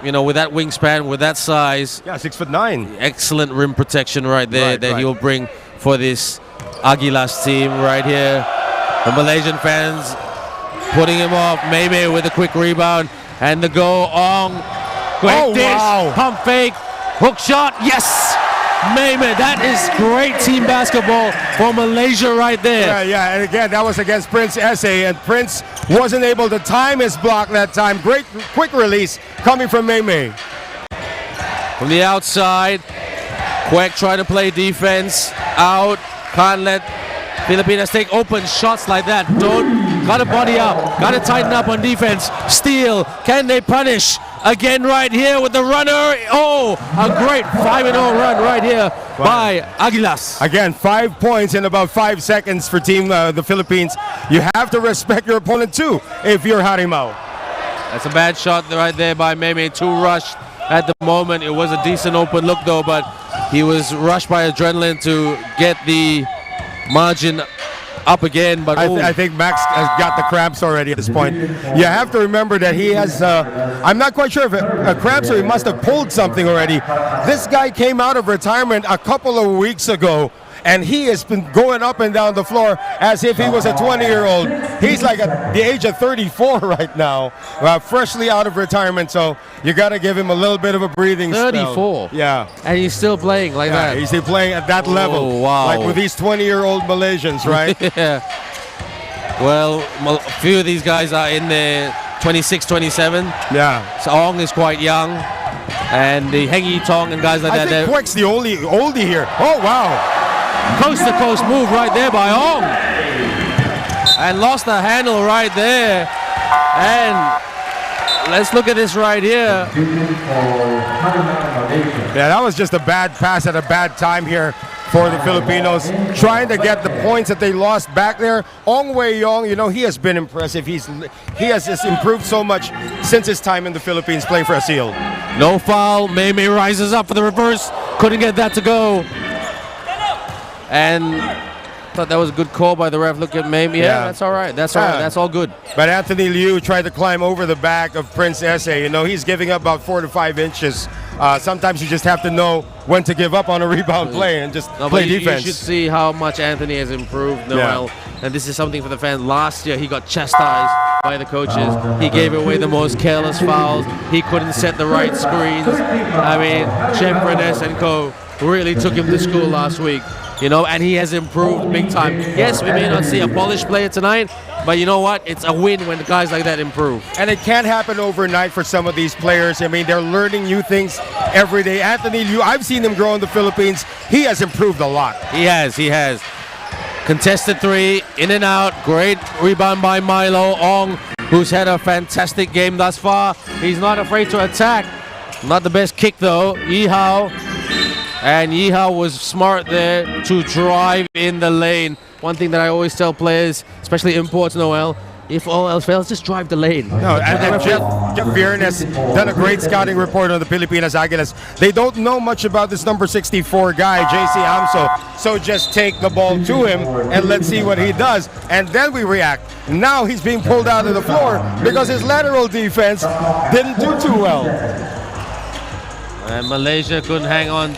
You know, with that wingspan, with that size. Yeah, 6'9". Excellent rim protection right there that he'll bring for this Aguilas team right here. The Malaysian fans putting him off. Maybe with a quick rebound and the go on. Quick dish, pump fake, hook shot. Yes! Maybe that is great team basketball for Malaysia right there. Yeah, and again, that was against Prince Eze, and Prince wasn't able to time his block that time. Great quick release coming from Maymay. From the outside, Kwek trying to play defense. Out, can't let Filipinas take open shots like that. Gotta body up, gotta tighten up on defense. Steal, can they punish? Again right here with the runner. Oh, a great 5-0 run right here by Aguilas. Again, 5 points in about 5 seconds for team the Philippines. You have to respect your opponent too if you're Harimau. That's a bad shot right there by Meme. Too rushed at the moment. It was a decent open look though, but he was rushed by adrenaline to get the margin up again, but I think Max has got the cramps already at this point. You have to remember that he has, I'm not quite sure if a cramps or he must have pulled something already. This guy came out of retirement a couple of weeks ago, and he has been going up and down the floor as if he was a 20-year-old. He's like at the age of 34 right now, freshly out of retirement, so you got to give him a little bit of a breathing 34. spell. Yeah. And he's still playing like that. He's still playing at that level. Oh, wow. Like with these 20-year-old Malaysians, right? Yeah. Well, a few of these guys are in their 26, 27. Yeah. So Ong is quite young. And the Hengi Tong and guys like that. I think Kwek's the only oldie here. Oh, wow. Coast-to-coast move right there by Ong. And lost the handle right there. And let's look at this right here. Yeah, that was just a bad pass at a bad time here for the Filipinos, trying to get the points that they lost back there. Ong Wei Yong, you know, he has been impressive. He has just improved so much since his time in the Philippines playing for ASEAL. No foul. Mei rises up for the reverse. Couldn't get that to go. And thought that was a good call by the ref. Look at Mei. Yeah, that's all right. That's all right. That's all good. But Anthony Liu tried to climb over the back of Prince Ese. You know, he's giving up about 4 to 5 inches. Sometimes you just have to know when to give up on a rebound play and just play defense. You should see how much Anthony has improved, Noel. And this is something for the fans. Last year, he got chastised by the coaches. He gave away the most careless fouls. He couldn't set the right screens. I mean, Chef Renes and co really took him to school last week. You know, and he has improved big time. Yes, we may not see a polished player tonight, but you know what? It's a win when guys like that improve. And it can't happen overnight for some of these players. I mean, they're learning new things every day. Anthony Liu, I've seen him grow in the Philippines. He has improved a lot. He has. Contested three, in and out. Great rebound by Milo Ong, who's had a fantastic game thus far. He's not afraid to attack. Not the best kick though. Yihao. And Yihao was smart there to drive in the lane. One thing that I always tell players, especially imports, Noel, if all else fails, just drive the lane. No, and Jeff Vierne has done a great scouting report on the Pilipinas Aguilas. They don't know much about this number 64 guy, JC Amso. So just take the ball to him and let's see what he does. And then we react. Now he's being pulled out of the floor because his lateral defense didn't do too well. And Malaysia couldn't hang on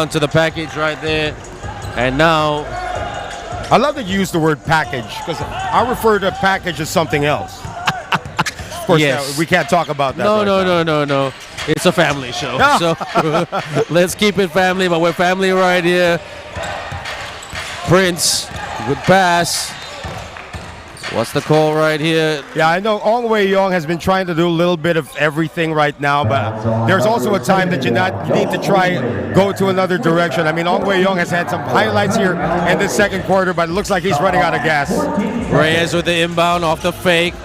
to the package right there. And now, I love that you use the word package because I refer to package as something else. Of course, we can't talk about that. No. It's a family show. So let's keep it family, but we're family right here. Prince, good pass. What's the call right here? Yeah, I know Ong Wei Yong has been trying to do a little bit of everything right now, but there's also a time that you need to try go to another direction. I mean, Ong Wei Yong has had some highlights here in the second quarter, but it looks like he's running out of gas. Reyes with the inbound off the fake.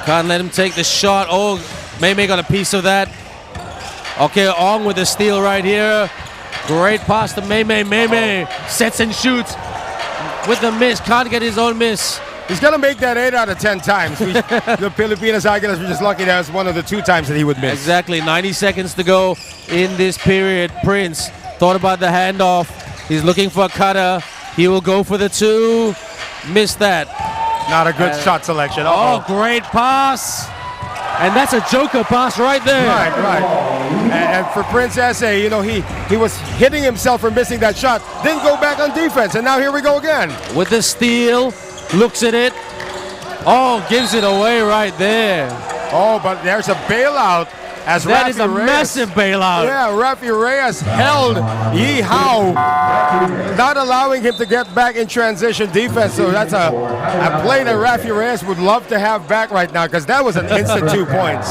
Can't let him take the shot. Oh, Mei got a piece of that. Okay, Ong with the steal right here. Great pass to Mei. Mei sets and shoots with the miss. Can't get his own miss. He's going to make that 8 out of 10 times. The Pilipinas Aguilas were just lucky that was one of the 2 times that he would miss. Exactly. 90 seconds to go in this period. Prince thought about the handoff. He's looking for a cutter. He will go for the 2. Missed that. Not a good shot selection. Oh, great pass. And that's a joker pass right there. Right. And for Prince Ese, you know, he was hitting himself for missing that shot. Didn't go back on defense, and now here we go again. With the steal, looks at it. Oh, gives it away right there. Oh, but there's a bailout as that Rafi is a Reyes, massive bailout. Yeah, Rafi Reyes held Yihao, not allowing him to get back in transition defense. So that's a play that Rafi Reyes would love to have back right now because that was an instant 2 points.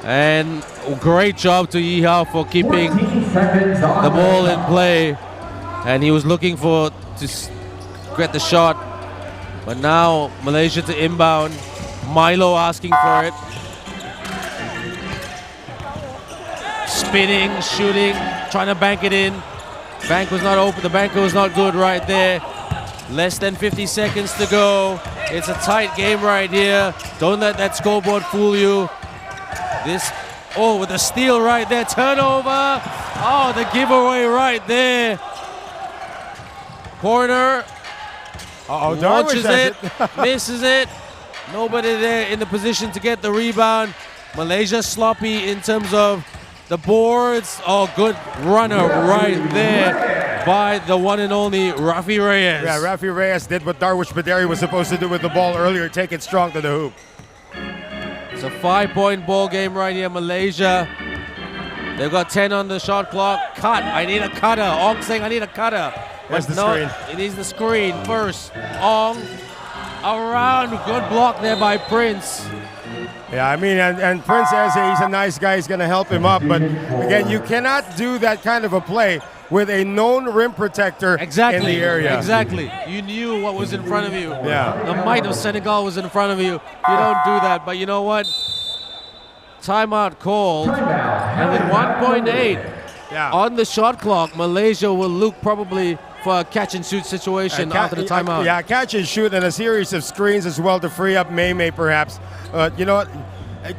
And great job to Yihao for keeping the ball in play. And he was looking to get the shot. But now Malaysia to inbound. Milo asking for it. Spinning, shooting, trying to bank it in. Bank was not open. The banker was not good right there. Less than 50 seconds to go. It's a tight game right here. Don't let that scoreboard fool you. With the steal right there. Turnover. Oh, the giveaway right there. Corner. Launches it. Misses it. Nobody there in the position to get the rebound. Malaysia sloppy in terms of the boards. Oh, good runner right there by the one and only Rafi Reyes. Yeah, Rafi Reyes did what Darwish Baderi was supposed to do with the ball earlier, take it strong to the hoop. It's a 5-point ball game right here, Malaysia. They've got 10 on the shot clock. Cut, I need a cutter. Ong saying I need a cutter. Where's the screen? It needs the screen first. Ong around, good block there by Prince. Yeah, I mean, and Prince Eze, he's a nice guy. He's going to help him up. But again, you cannot do that kind of a play with a known rim protector in the area. Exactly. You knew what was in front of you. Yeah. The might of Senegal was in front of you. You don't do that. But you know what? Timeout called. And with 1.8. Yeah. On the shot clock, Malaysia will look probably for a catch and shoot situation after the timeout. Yeah, catch and shoot and a series of screens as well to free up May perhaps. You know what?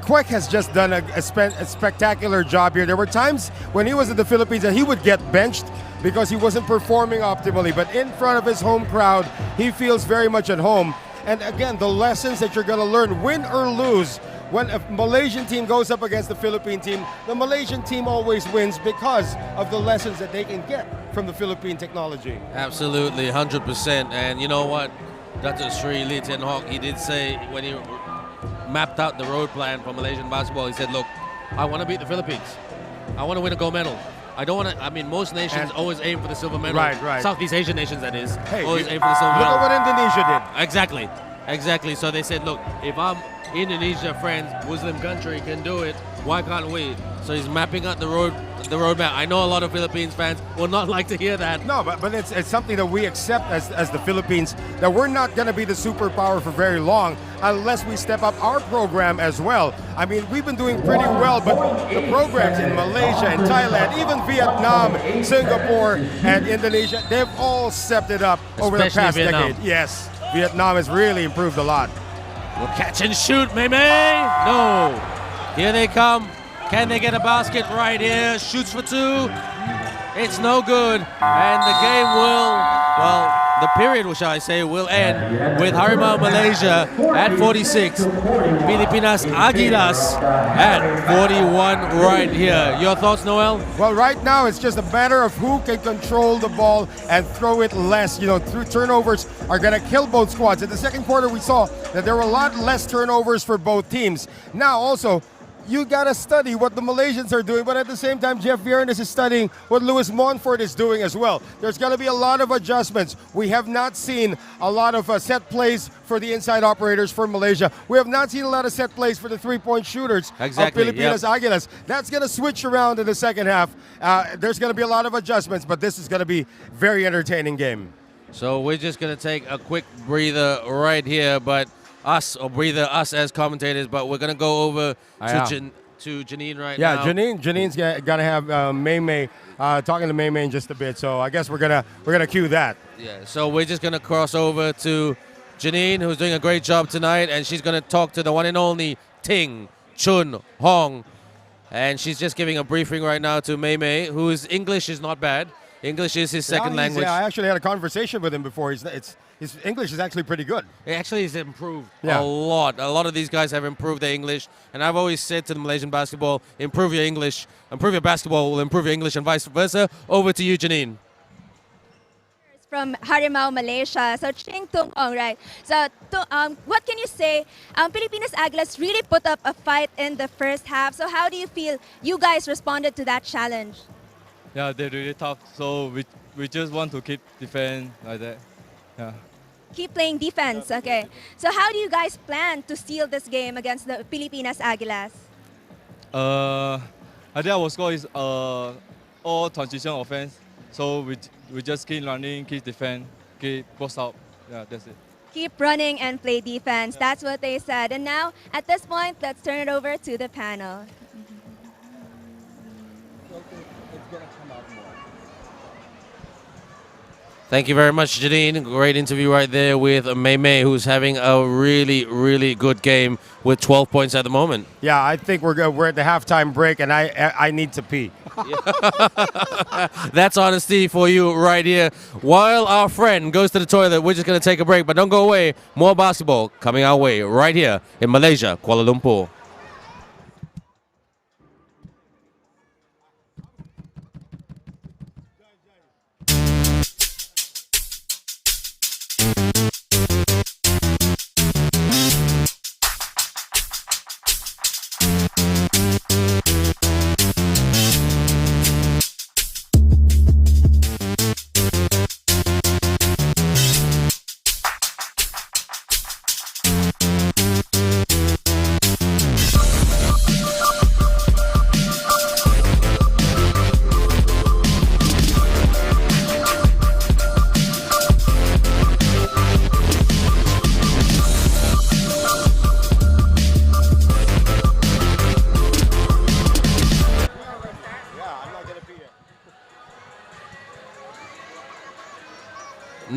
Quek has just done a spectacular job here. There were times when he was in the Philippines that he would get benched because he wasn't performing optimally. But in front of his home crowd, he feels very much at home. And again, the lessons that you're going to learn, win or lose, when a Malaysian team goes up against the Philippine team, the Malaysian team always wins because of the lessons that they can get from the Philippine technology. Absolutely, 100%. And you know what? Dr. Sri Lee Tien Hock, he did say when he mapped out the road plan for Malaysian basketball, he said, look, I want to beat the Philippines. I want to win a gold medal. I don't want to, I mean, most nations always aim for the silver medal. Right. Southeast Asian nations, that is. Hey, always aim for the silver medal. Look at what Indonesia did. Exactly. So they said, look, if our Indonesia friends, Muslim country, can do it, why can't we? So he's mapping out the roadmap. I know a lot of Philippines fans will not like to hear that. No, but it's something that we accept as the Philippines, that we're not going to be the superpower for very long unless we step up our program as well. I mean, we've been doing pretty well, but the programs in Malaysia and Thailand, even Vietnam, Singapore, and Indonesia, they've all stepped it up over the past Vietnam. decade. Yes, Vietnam has really improved a lot. Will catch and shoot, May. No. Here they come. Can they get a basket right here? Shoots for two. It's no good. And the game the period, shall I say, will end with Harimau Malaysia at 46. Pilipinas Aguilas at 41 right here. Your thoughts, Noel? Well, right now it's just a matter of who can control the ball and throw it less. You know, through turnovers are going to kill both squads. In the second quarter, we saw that there were a lot less turnovers for both teams. Now, also, you gotta study what the Malaysians are doing, but at the same time, Jeff Viernes is studying what Louis Montfort is doing as well. There's gonna be a lot of adjustments. We have not seen a lot of set plays for the inside operators for Malaysia. We have not seen a lot of set plays for the three-point shooters of Filipinas Aguilas. That's gonna switch around in the second half. There's gonna be a lot of adjustments, but this is gonna be a very entertaining game. So we're just gonna take a quick breather right here, but us as commentators, but we're gonna go over to Janine right now. Yeah, Janine's gonna have May talking to May in just a bit. So I guess we're gonna cue that. Yeah. So we're just gonna cross over to Janine, who's doing a great job tonight, and she's gonna talk to the one and only Ting, Chun, Hong, and she's just giving a briefing right now to May, whose English is not bad. English is his second language. Yeah, I actually had a conversation with him before. His English is actually pretty good. It actually has improved a lot. A lot of these guys have improved their English. And I've always said to the Malaysian basketball, improve your English, improve your basketball will improve your English and vice versa. Over to you, Janine. From Harimau Malaysia. So Ching Tung Hong, right? So what can you say? Pilipinas Aguilas really put up a fight in the first half. So how do you feel you guys responded to that challenge? Yeah, they're really tough. So we just want to keep defend like that. Yeah. Keep playing defense, okay. So how do you guys plan to steal this game against the Pilipinas Aguilas? I think our score is all transition offense. So we just keep running, keep defend, keep post out. Yeah, that's it. Keep running and play defense. That's what they said. And now, at this point, let's turn it over to the panel. Thank you very much, Janine. Great interview right there with May, who's having a really, really good game with 12 points at the moment. Yeah, I think we're at the halftime break, and I need to pee. That's honesty for you right here. While our friend goes to the toilet, we're just going to take a break, but don't go away. More basketball coming our way right here in Malaysia, Kuala Lumpur.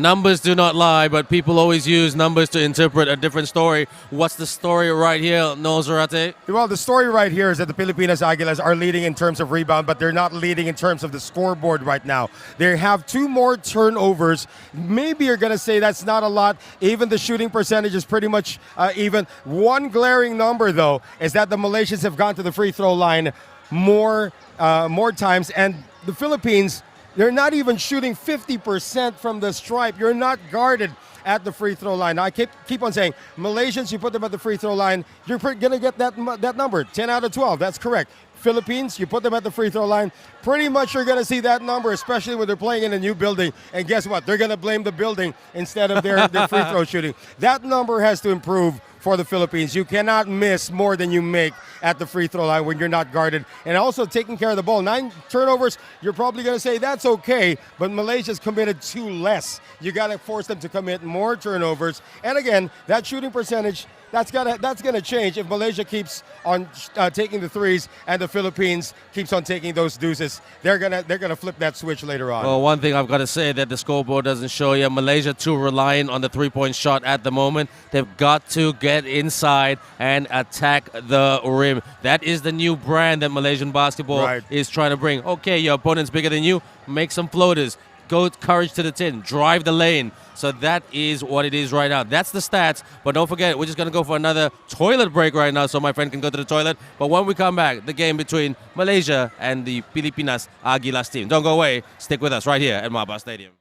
numbers do not lie, but people always use numbers to interpret a different story. What's the story right here, Noel Zarate? Well, the story right here is that the Pilipinas Aguilas are leading in terms of rebound, but they're not leading in terms of the scoreboard right now. They have 2 more turnovers. Maybe you're going to say that's not a lot. Even the shooting percentage is pretty much even. One glaring number, though, is that the Malaysians have gone to the free throw line more times, and the Philippines, they're not even shooting 50% from the stripe. You're not guarded at the free throw line. Now, I keep on saying, Malaysians, you put them at the free throw line, you're going to get that number, 10 out of 12. That's correct. Philippines, you put them at the free throw line, pretty much you're going to see that number, especially when they're playing in a new building. And guess what? They're going to blame the building instead of their free throw shooting. That number has to improve for the Philippines. You cannot miss more than you make at the free throw line when you're not guarded. And also taking care of the ball. 9 turnovers, you're probably going to say that's okay, but Malaysia's committed 2 less. You got to force them to commit more turnovers. And again, that shooting percentage, that's gonna change if Malaysia keeps on taking the threes and the Philippines keeps on taking those deuces. They're gonna flip that switch later on. Well, one thing I've got to say that the scoreboard doesn't show you, Malaysia too reliant on the 3-point shot at the moment. They've got to get inside and attack the rim. That is the new brand that Malaysian basketball is trying to bring. Okay, your opponent's bigger than you, make some floaters. Go courage to the tin, drive the lane. So that is what it is right now. That's the stats, but don't forget, we're just going to go for another toilet break right now so my friend can go to the toilet. But when we come back, the game between Malaysia and the Pilipinas Aguilas team. Don't go away. Stick with us right here at MABA Stadium.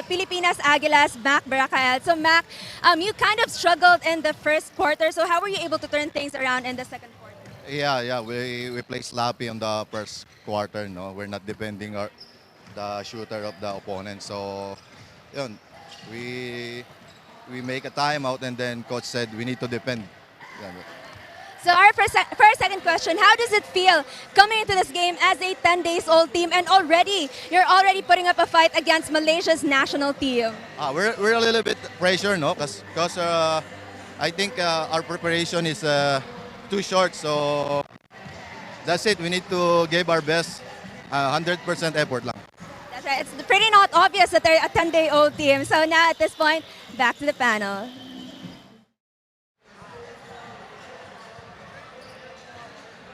Pilipinas Aguilas, Mac Baracael. So Mac, you kind of struggled in the first quarter. So how were you able to turn things around in the second quarter? Yeah. We play sloppy on the first quarter. No, we're not defending the shooter of the opponent. So, yun, we make a timeout, and then coach said we need to defend. Yan. So our first second question, how does it feel coming into this game as a 10 days old team and you're already putting up a fight against Malaysia's national team? We're a little bit pressure, no, because I think our preparation is too short. So that's it. We need to give our best, 100% effort lang. That's right. It's pretty not obvious that they're a 10-day-old team. So now at this point, back to the panel.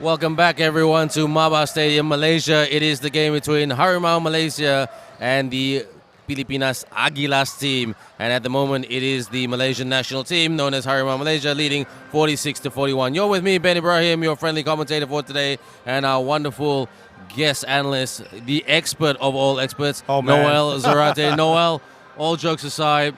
Welcome back, everyone, to MABA Stadium, Malaysia. It is the game between Harimau Malaysia and the Pilipinas Aguilas team. And at the moment, it is the Malaysian national team, known as Harimau Malaysia, leading 46-41. You're with me, Ben Ibrahim, your friendly commentator for today, and our wonderful guest analyst, the expert of all experts, Noel Zarate. Noel, all jokes aside,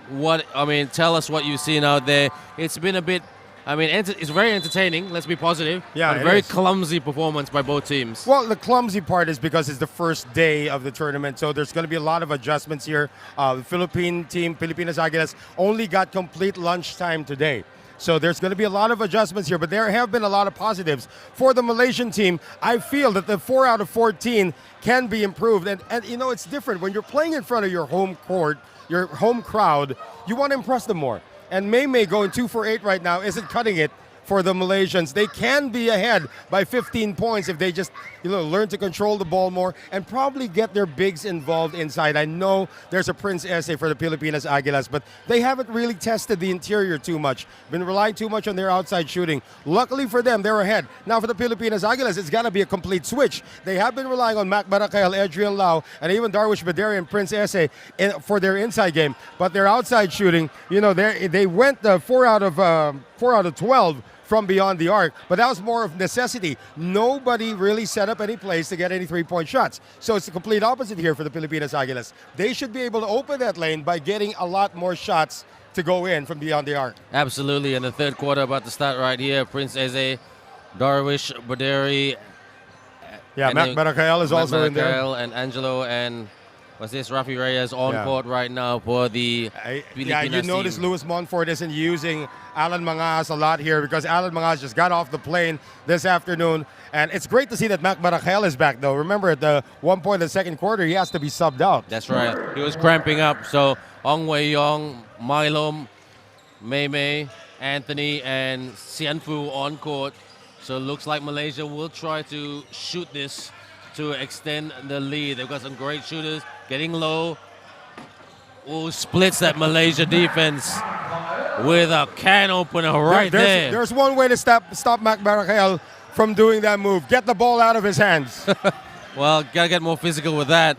tell us what you've seen out there. It's been a bit... it's very entertaining, let's be positive. Yeah, but a very clumsy performance by both teams. Well, the clumsy part is because it's the first day of the tournament, so there's going to be a lot of adjustments here. The Philippine team, Pilipinas Aguilas, only got complete lunchtime today. So there's going to be a lot of adjustments here, but there have been a lot of positives. For the Malaysian team, I feel that the 4 out of 14 can be improved. And it's different. When you're playing in front of your home court, your home crowd, you want to impress them more. And May going 2 for 8 right now isn't cutting it for the Malaysians. They can be ahead by 15 points if they just learn to control the ball more and probably get their bigs involved inside. I know there's a Prince essay for the Pilipinas Aguilas, but they haven't really tested the interior too much. Been relying too much on their outside shooting. Luckily for them, they're ahead. Now for the Pilipinas Aguilas, it's got to be a complete switch. They have been relying on Mac Baracael, Adrian Lau, and even Darwish Baderi and Prince essay for their inside game. But their outside shooting, they went 4 out of 12 from beyond the arc, but that was more of necessity. Nobody really set up any plays to get any three-point shots. So it's the complete opposite here for the Pilipinas Aguilas. They should be able to open that lane by getting a lot more shots to go in from beyond the arc. Absolutely, and the third quarter about to start right here. Prince Eze, Darwish Baderi. Yeah, Mac Baracael is also in there. And Angelo and... Rafi Reyes on court right now for the Pilipinas you notice team. Louis Montfort isn't using Alan Mangas a lot here because Alan Mangas just got off the plane this afternoon. And it's great to see that Mac Baracael is back, though. Remember, at the one point in the second quarter, he has to be subbed out. That's right. He was cramping up. So Ong Wei Yong, Mylom, Mei, Anthony, and Sianfu on court. So it looks like Malaysia will try to shoot this to extend the lead. They've got some great shooters getting low. Splits that Malaysia defense with a can opener right there. There's one way to stop Mac Baracael from doing that move. Get the ball out of his hands. Well, gotta get more physical with that.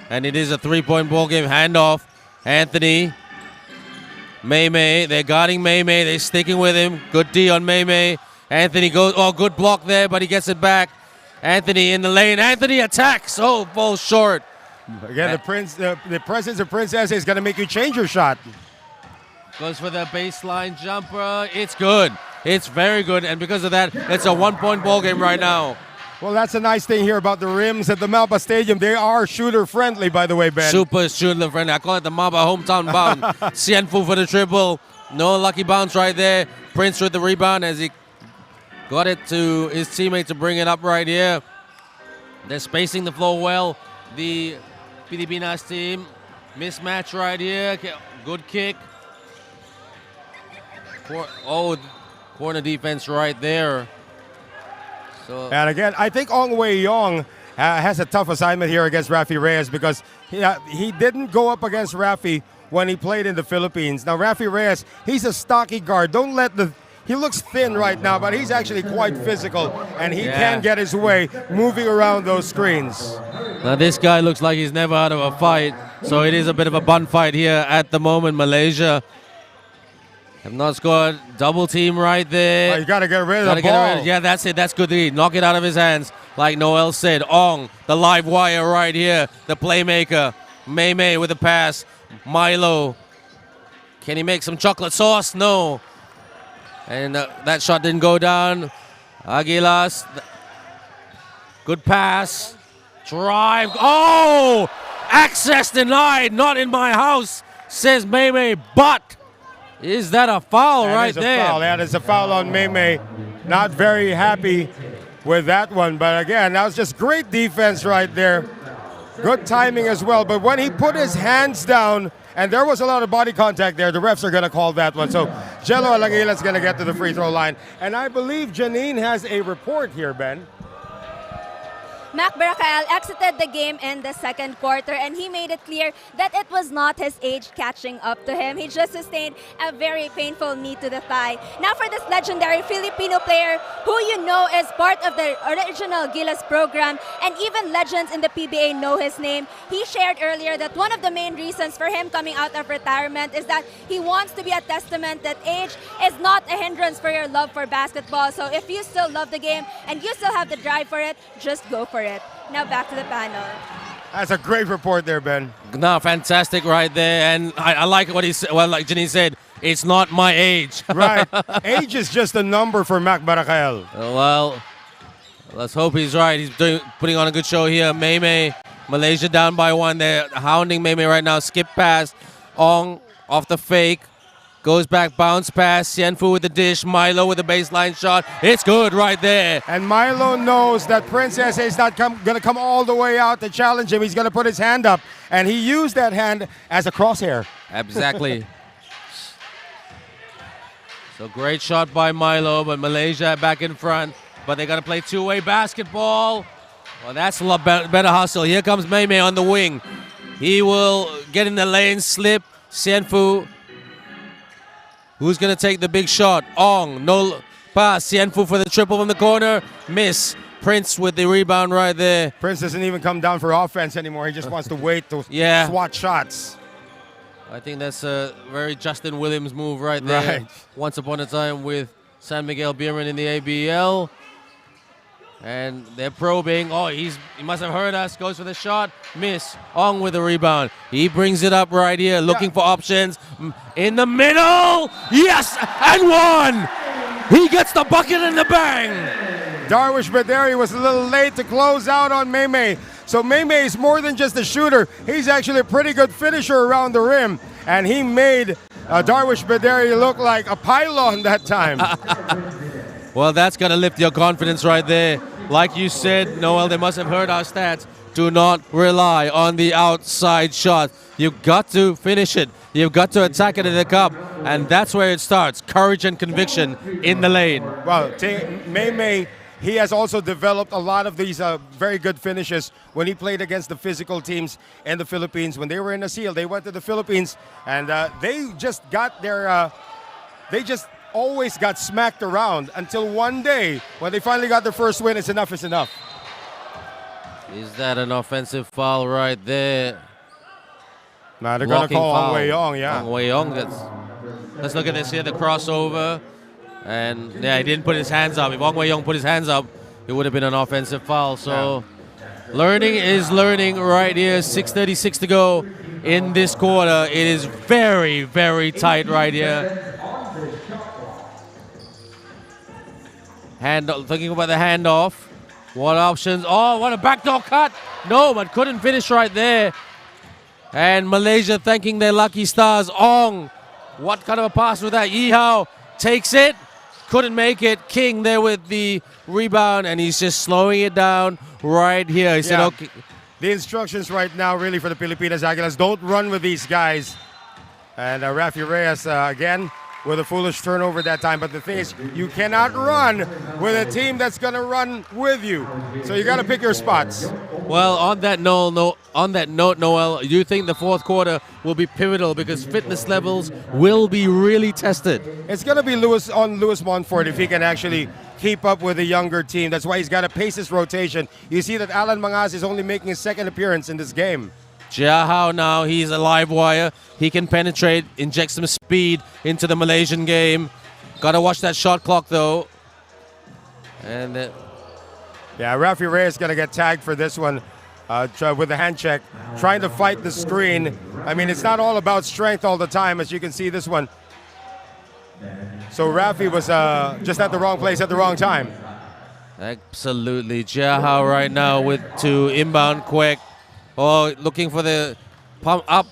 And it is a three-point ball game handoff. Anthony, Mei, they're guarding Mei. They're sticking with him. Good D on Mei. Anthony goes, good block there, but he gets it back. Anthony in the lane. Anthony attacks. Falls short. Again, the presence of Prince Eze is going to make you change your shot. Goes for the baseline jumper. It's good. It's very good. And because of that, it's a one-point ball game right now. Well, that's a nice thing here about the rims at the MABA Stadium. They are shooter-friendly, by the way, Ben. Super shooter-friendly. I call it the MABA hometown bound. Sianfu for the triple. No lucky bounce right there. Prince with the rebound as he got it to his teammate to bring it up right here. They're spacing the floor well. The Pilipinas team. Mismatch right here. Good kick. Corner defense right there. And again, I think Ong Wei Yong has a tough assignment here against Rafi Reyes because he didn't go up against Rafi when he played in the Philippines. Now, Rafi Reyes, he's a stocky guard. He looks thin right now, but he's actually quite physical, and he can get his way moving around those screens. Now, this guy looks like he's never out of a fight, so it is a bit of a bun fight here at the moment. Malaysia have not scored. Double team right there. Oh, you got to get rid of the ball. Yeah, that's it. That's good. Knock it out of his hands, like Noel said. Ong, the live wire right here, the playmaker. Mei with a pass. Milo. Can he make some chocolate sauce? No. And that shot didn't go down. Aguilas. Good pass. Drive. Oh! Access denied. Not in my house, says Mei. But is that a foul right there? That is a foul on Mei. Not very happy with that one. But again, that was just great defense right there. Good timing as well. But when he put his hands down, and there was a lot of body contact there, the refs are going to call that one. So Jello Alangilan is going to get to the free throw line. And I believe Janine has a report here, Ben. Mac Baracael exited the game in the second quarter, and he made it clear that it was not his age catching up to him. He just sustained a very painful knee to the thigh. Now for this legendary Filipino player who you know is part of the original Gilas program, and even legends in the PBA know his name. He shared earlier that one of the main reasons for him coming out of retirement is that he wants to be a testament that age is not a hindrance for your love for basketball. So if you still love the game and you still have the drive for it, just go for it. Now back to the panel. That's a great report there, Ben. No, fantastic right there. And I like what he said. Well, like Janine said, it's not my age. Right. Age is just a number for Mac Baracael. Well, let's hope he's right. He's putting on a good show here. Mei, Malaysia down by 1. They're hounding Mei right now. Skip pass. Ong off the fake. Goes back, bounce pass. Sienfu with the dish. Milo with the baseline shot. It's good right there. And Milo knows that Princess is not going to come all the way out to challenge him. He's going to put his hand up. And he used that hand as a crosshair. Exactly. So great shot by Milo, but Malaysia back in front. But they got to play two-way basketball. Well, that's a lot better hustle. Here comes Mei on the wing. He will get in the lane, slip. Sienfu. Who's going to take the big shot? Ong, no pass. Sienfu for the triple from the corner. Miss. Prince with the rebound right there. Prince doesn't even come down for offense anymore. He just wants to wait to swat shots. I think that's a very Justin Williams move right there. Right. Once upon a time with San Miguel Bierman in the ABL. And they're probing. Oh, he must have heard us. Goes for the shot. Miss. Ong with the rebound. He brings it up right here, looking for options. In the middle. Yes, and one. He gets the bucket and the bang. Darwish Baderi was a little late to close out on Mei. So Mei is more than just a shooter. He's actually a pretty good finisher around the rim. And he made Darwish Baderi look like a pylon that time. Well, that's going to lift your confidence right there. Like you said, Noel, they must have heard our stats. Do not rely on the outside shot. You've got to finish it. You've got to attack it in the cup. And that's where it starts. Courage and conviction in the lane. Well, Mei, he has also developed a lot of these very good finishes when he played against the physical teams in the Philippines. When they were in ASEAN, they went to the Philippines, and they just got their... they just always got smacked around until one day when they finally got their first win. It's enough is enough. Is that an offensive foul right there? Nah, they're going to call Ong Wei-yong, yeah. Ong Wei-yong, let's look at this here, the crossover. And yeah, he didn't put his hands up. If Ong Wei-yong put his hands up, it would have been an offensive foul. So learning is learning right here. 6:36 to go in this quarter. It is very, very tight right here. Thinking about the handoff. What options? Oh, what a backdoor cut. No, but couldn't finish right there. And Malaysia thanking their lucky stars. Ong, what kind of a pass was that? Yihao takes it. Couldn't make it. King there with the rebound, and he's just slowing it down right here. He said, okay. The instructions right now really for the Pilipinas Aguilas, don't run with these guys. And Rafi Reyes, again, with a foolish turnover that time. But the thing is, you cannot run with a team that's going to run with you. So you got to pick your spots. Well, on that note, Noel, do you think the fourth quarter will be pivotal because fitness levels will be really tested? It's going to be Lewis Montfort if he can actually keep up with the younger team. That's why he's got to pace his rotation. You see that Alan Mangas is only making his second appearance in this game. Jiahao now, he's a live wire. He can penetrate, inject some speed into the Malaysian game. Got to watch that shot clock, though. And yeah, Rafi Reyes is going to get tagged for this one. with the hand check, trying to fight the screen. I mean, it's not all about strength all the time, as you can see this one. So Rafi was just at the wrong place at the wrong time. Absolutely. Jia Hao right now with two inbound quick. Oh, looking for the pump up.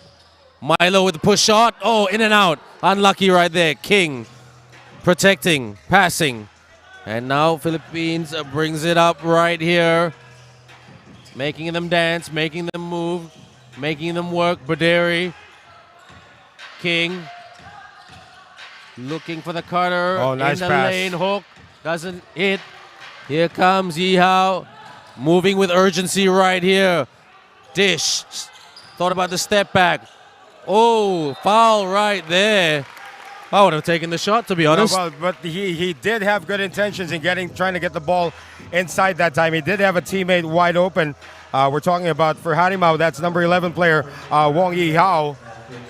Milo with the push shot. Oh, in and out. Unlucky right there. King protecting, passing. And now Philippines brings it up right here. Making them dance, making them move, making them work. Baderi. King. Looking for the cutter. Oh, nice in the pass. lane. Hook. Doesn't hit. Here comes Yi Hao. Moving with urgency right here. Dish. Thought about the step back. Oh, foul right there. I would have taken the shot, to be honest. No, but he did have good intentions in trying to get the ball inside that time. He did have a teammate wide open. We're talking about for Harimau, that's number 11 player, Wong Yi Hao.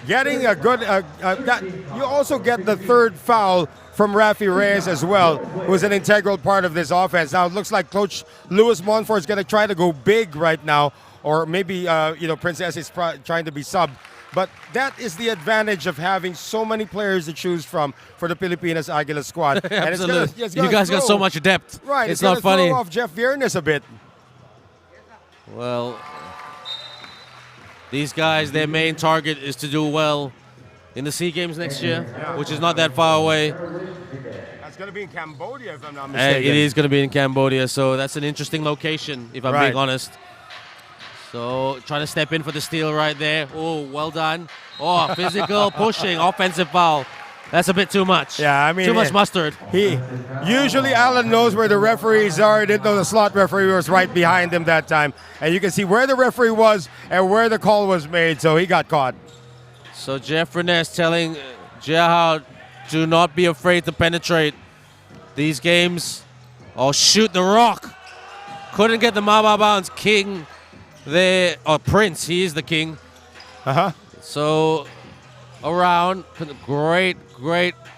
Getting a good, you also get the third foul from Rafi Reyes as well, who's an integral part of this offense. Now it looks like Coach Louis Monfort is going to try to go big right now, or maybe Princess is trying to be sub. But that is the advantage of having so many players to choose from for the Pilipinas Aguilas squad. Absolutely. You guys got so much depth. Right. It's not funny. Throw off Jeff Viernes a bit. Well, these guys, their main target is to do well in the SEA Games next year, which is not that far away. That's going to be in Cambodia, if I'm not mistaken. It is going to be in Cambodia, so that's an interesting location, if I'm being honest. So trying to step in for the steal right there. Oh, well done. Oh, physical pushing, offensive foul. That's a bit too much. Yeah, I mean, too much mustard. Usually Alan knows where the referees are. He didn't know the slot referee was right behind him that time. And you can see where the referee was and where the call was made, so he got caught. So Jeff Viernes telling Jia Hao, do not be afraid to penetrate these games. Oh, shoot the rock. Couldn't get the MABA bounce. King there, or Prince, he is the king. So around, great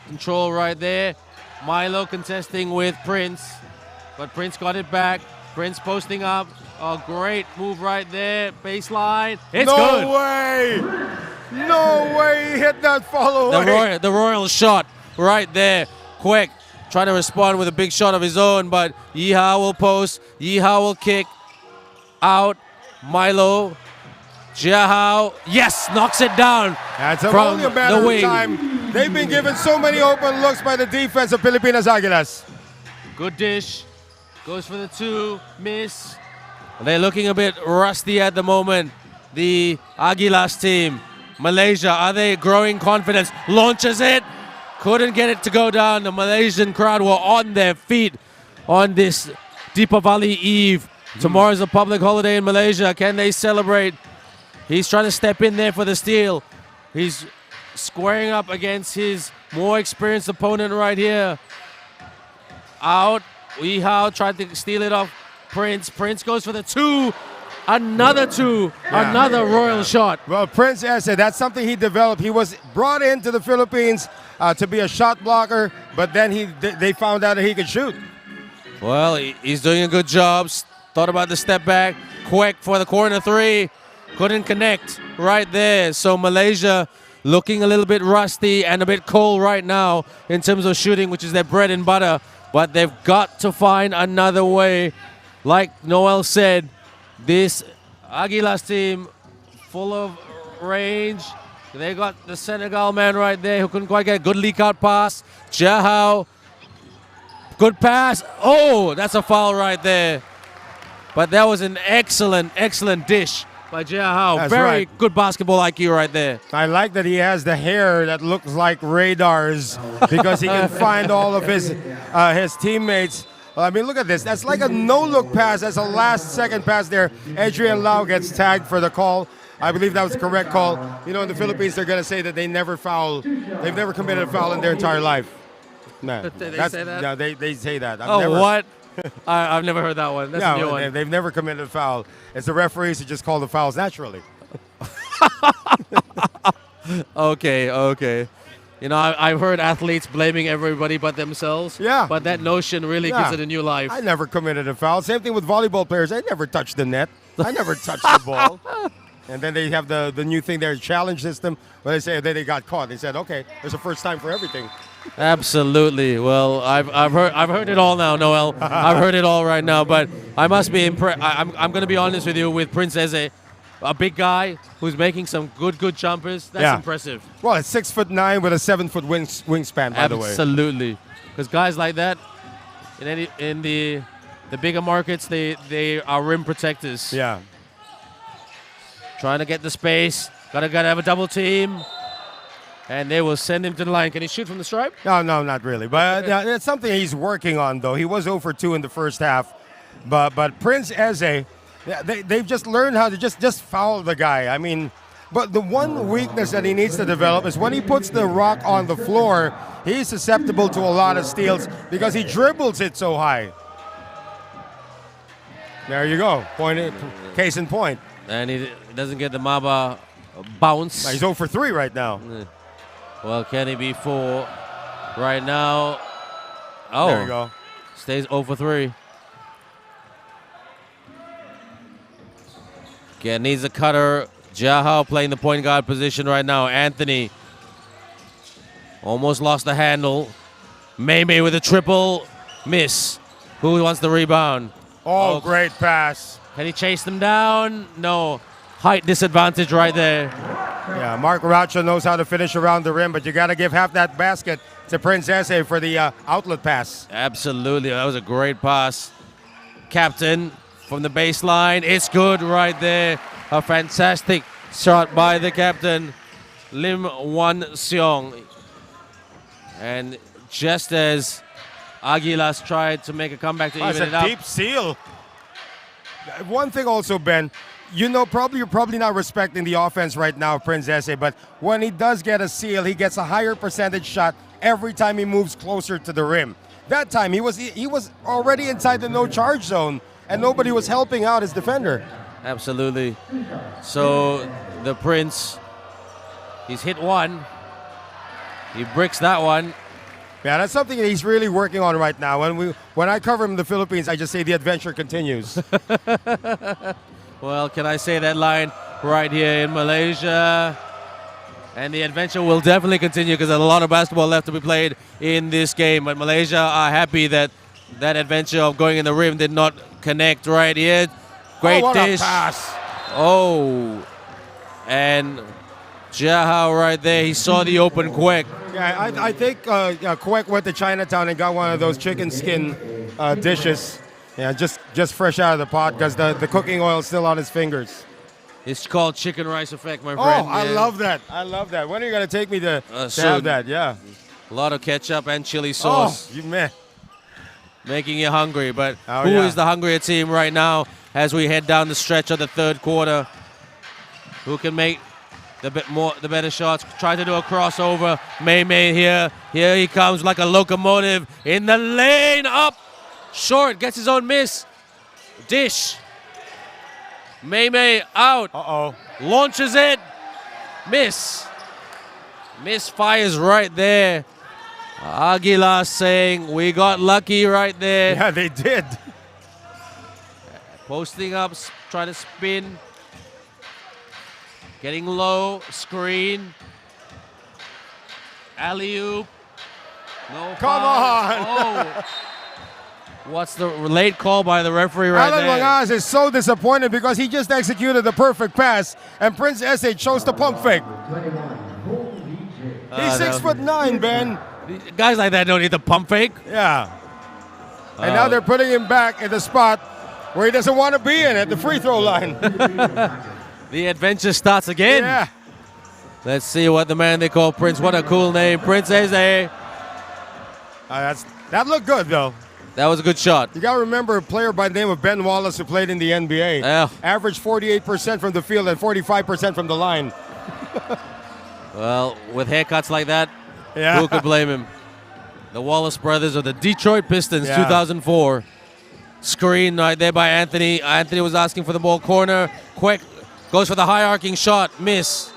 control right there. Milo contesting with Prince, but Prince got it back. Prince posting up. Oh, great move right there. Baseline. It's good. No way! No way he hit that follow away. The royal shot right there. Quick. Trying to respond with a big shot of his own, but Yi Hao will post. Yi Hao will kick. Out. Milo. Jia Hao. Yes, knocks it down. That's from only a matter the of wing. time. They've been given so many open looks by the defense of Pilipinas Aguilas. Good dish. Goes for the two. Miss. They're looking a bit rusty at the moment. The Aguilas team. Malaysia, are they growing confidence? Launches it. Couldn't get it to go down. The Malaysian crowd were on their feet on this Deepavali Eve. Tomorrow's a public holiday in Malaysia. Can they celebrate? He's trying to step in there for the steal. He's squaring up against his more experienced opponent right here. Out. Yi Hao tried to steal it off Prince. Prince goes for the two. Another two. Another royal shot. Well, Prince said that's something he developed. He was brought into the Philippines to be a shot blocker, but then they found out that he could shoot. Well, he's doing a good job. Thought about the step back. Quick for the corner three. Couldn't connect right there. So Malaysia looking a little bit rusty and a bit cold right now in terms of shooting, which is their bread and butter. But they've got to find another way. Like Noel said, this Aguilas team full of range. They got the Senegal man right there who couldn't quite get a good leak out pass. Jia Hao. Good pass. Oh, that's a foul right there. But that was an excellent dish by Jia Hao. Very good basketball IQ right there. I like that he has the hair that looks like radars because he can find all of his teammates. I mean, look at this. That's like a no-look pass. That's a last-second pass there. Adrian Lau gets tagged for the call. I believe that was the correct call. You know, in the Philippines, they're going to say that they never foul. They've never committed a foul in their entire life. No, they say that? Yeah, they say that. What? I've never heard that one. That's a new one. They've never committed a foul. It's the referees who just call the fouls naturally. Okay. You know, I've heard athletes blaming everybody but themselves. Yeah. But that notion really gives it a new life. I never committed a foul. Same thing with volleyball players. I never touched the net. I never touched the ball. And then they have the new thing there, challenge system, where they say then they got caught. They said, okay, there's a first time for everything. Absolutely. Well, I've heard it all now, Noel. I've heard it all right now. But I must be impressed. I'm going to be honest with you with Prince Eze, a big guy who's making some good jumpers. That's impressive. Well, it's 6'9" with a 7-foot wingspan, by the way. Absolutely. Because guys like that, in the bigger markets, they are rim protectors. Yeah. Trying to get the space. Gotta have a double team. And they will send him to the line. Can he shoot from the stripe? No, not really. But it's something he's working on, though. He was 0 for 2 in the first half. But Prince Eze, they've just learned how to just foul the guy. I mean, but the one weakness that he needs to develop is when he puts the rock on the floor, he's susceptible to a lot of steals because he dribbles it so high. There you go. Case in point. And he doesn't get the MABA bounce. He's 0 for 3 right now. Well, can he be 4 right now? Oh, there you go. Stays 0 for 3. Again, needs a cutter. Jahao playing the point guard position right now. Anthony almost lost the handle. May with a triple. Miss. Who wants the rebound? Oh, great pass. Can he chase them down? No. Height disadvantage right there. Yeah, Mark Racha knows how to finish around the rim, but you got to give half that basket to Prince Eze for the outlet pass. Absolutely. That was a great pass. Captain from the baseline. It's good right there. A fantastic shot by the captain, Lim Wan Seong. And just as Aguilas tried to make a comeback to even it up. Deep seal. One thing also, Ben, you know, you're probably not respecting the offense right now, Prince Eze, but when he does get a seal, he gets a higher percentage shot every time he moves closer to the rim. That time, he was already inside the no-charge zone, and nobody was helping out his defender. Absolutely. So the Prince, he's hit one. He bricks that one. Yeah, that's something that he's really working on right now. When I cover him in the Philippines, I just say the adventure continues. Well, can I say that line right here in Malaysia? And the adventure will definitely continue because there's a lot of basketball left to be played in this game. But Malaysia are happy that that adventure of going in the rim did not connect right here. Great dish. A pass. Oh, and Jahao right there. He saw the open quick. Yeah, I think Kwek went to Chinatown and got one of those chicken skin dishes. Yeah, just fresh out of the pot because the cooking oil is still on his fingers. It's called chicken rice effect, my Oh, friend. I love that. I love that. When are you going to take me to have that? Yeah. A lot of ketchup and chili sauce. Oh, you man. Making you hungry. But who is the hungrier team right now as we head down the stretch of the third quarter? Who can make the better shots? Try to do a crossover. May here. Here he comes like a locomotive in the lane. Up. Short. Gets his own miss. Dish. May out. Uh-oh. Launches it. Miss. Misfires right there. Aguilas saying we got lucky right there. Yeah, they did. Posting up, trying to spin. Getting low, screen. Alley-oop. No Come foul. on. Oh. What's the late call by the referee right Alan there? Wangaz is so disappointed because he just executed the perfect pass and Prince Eze chose to pump fake. He's 6'9", Ben. Guys like that don't need the pump fake. Yeah. And now they're putting him back in the spot where he doesn't want to be in at the free throw line. The adventure starts again. Yeah. Let's see what the man they call Prince. What a cool name, Prince Eze. That looked good, though. That was a good shot. You got to remember a player by the name of Ben Wallace who played in the NBA. Yeah. Averaged 48% from the field and 45% from the line. Well, with haircuts like that, Yeah. who could blame him? The Wallace brothers of the Detroit Pistons, 2004. Screen right there by Anthony. Anthony was asking for the ball corner. Quick goes for the high arcing shot. Miss.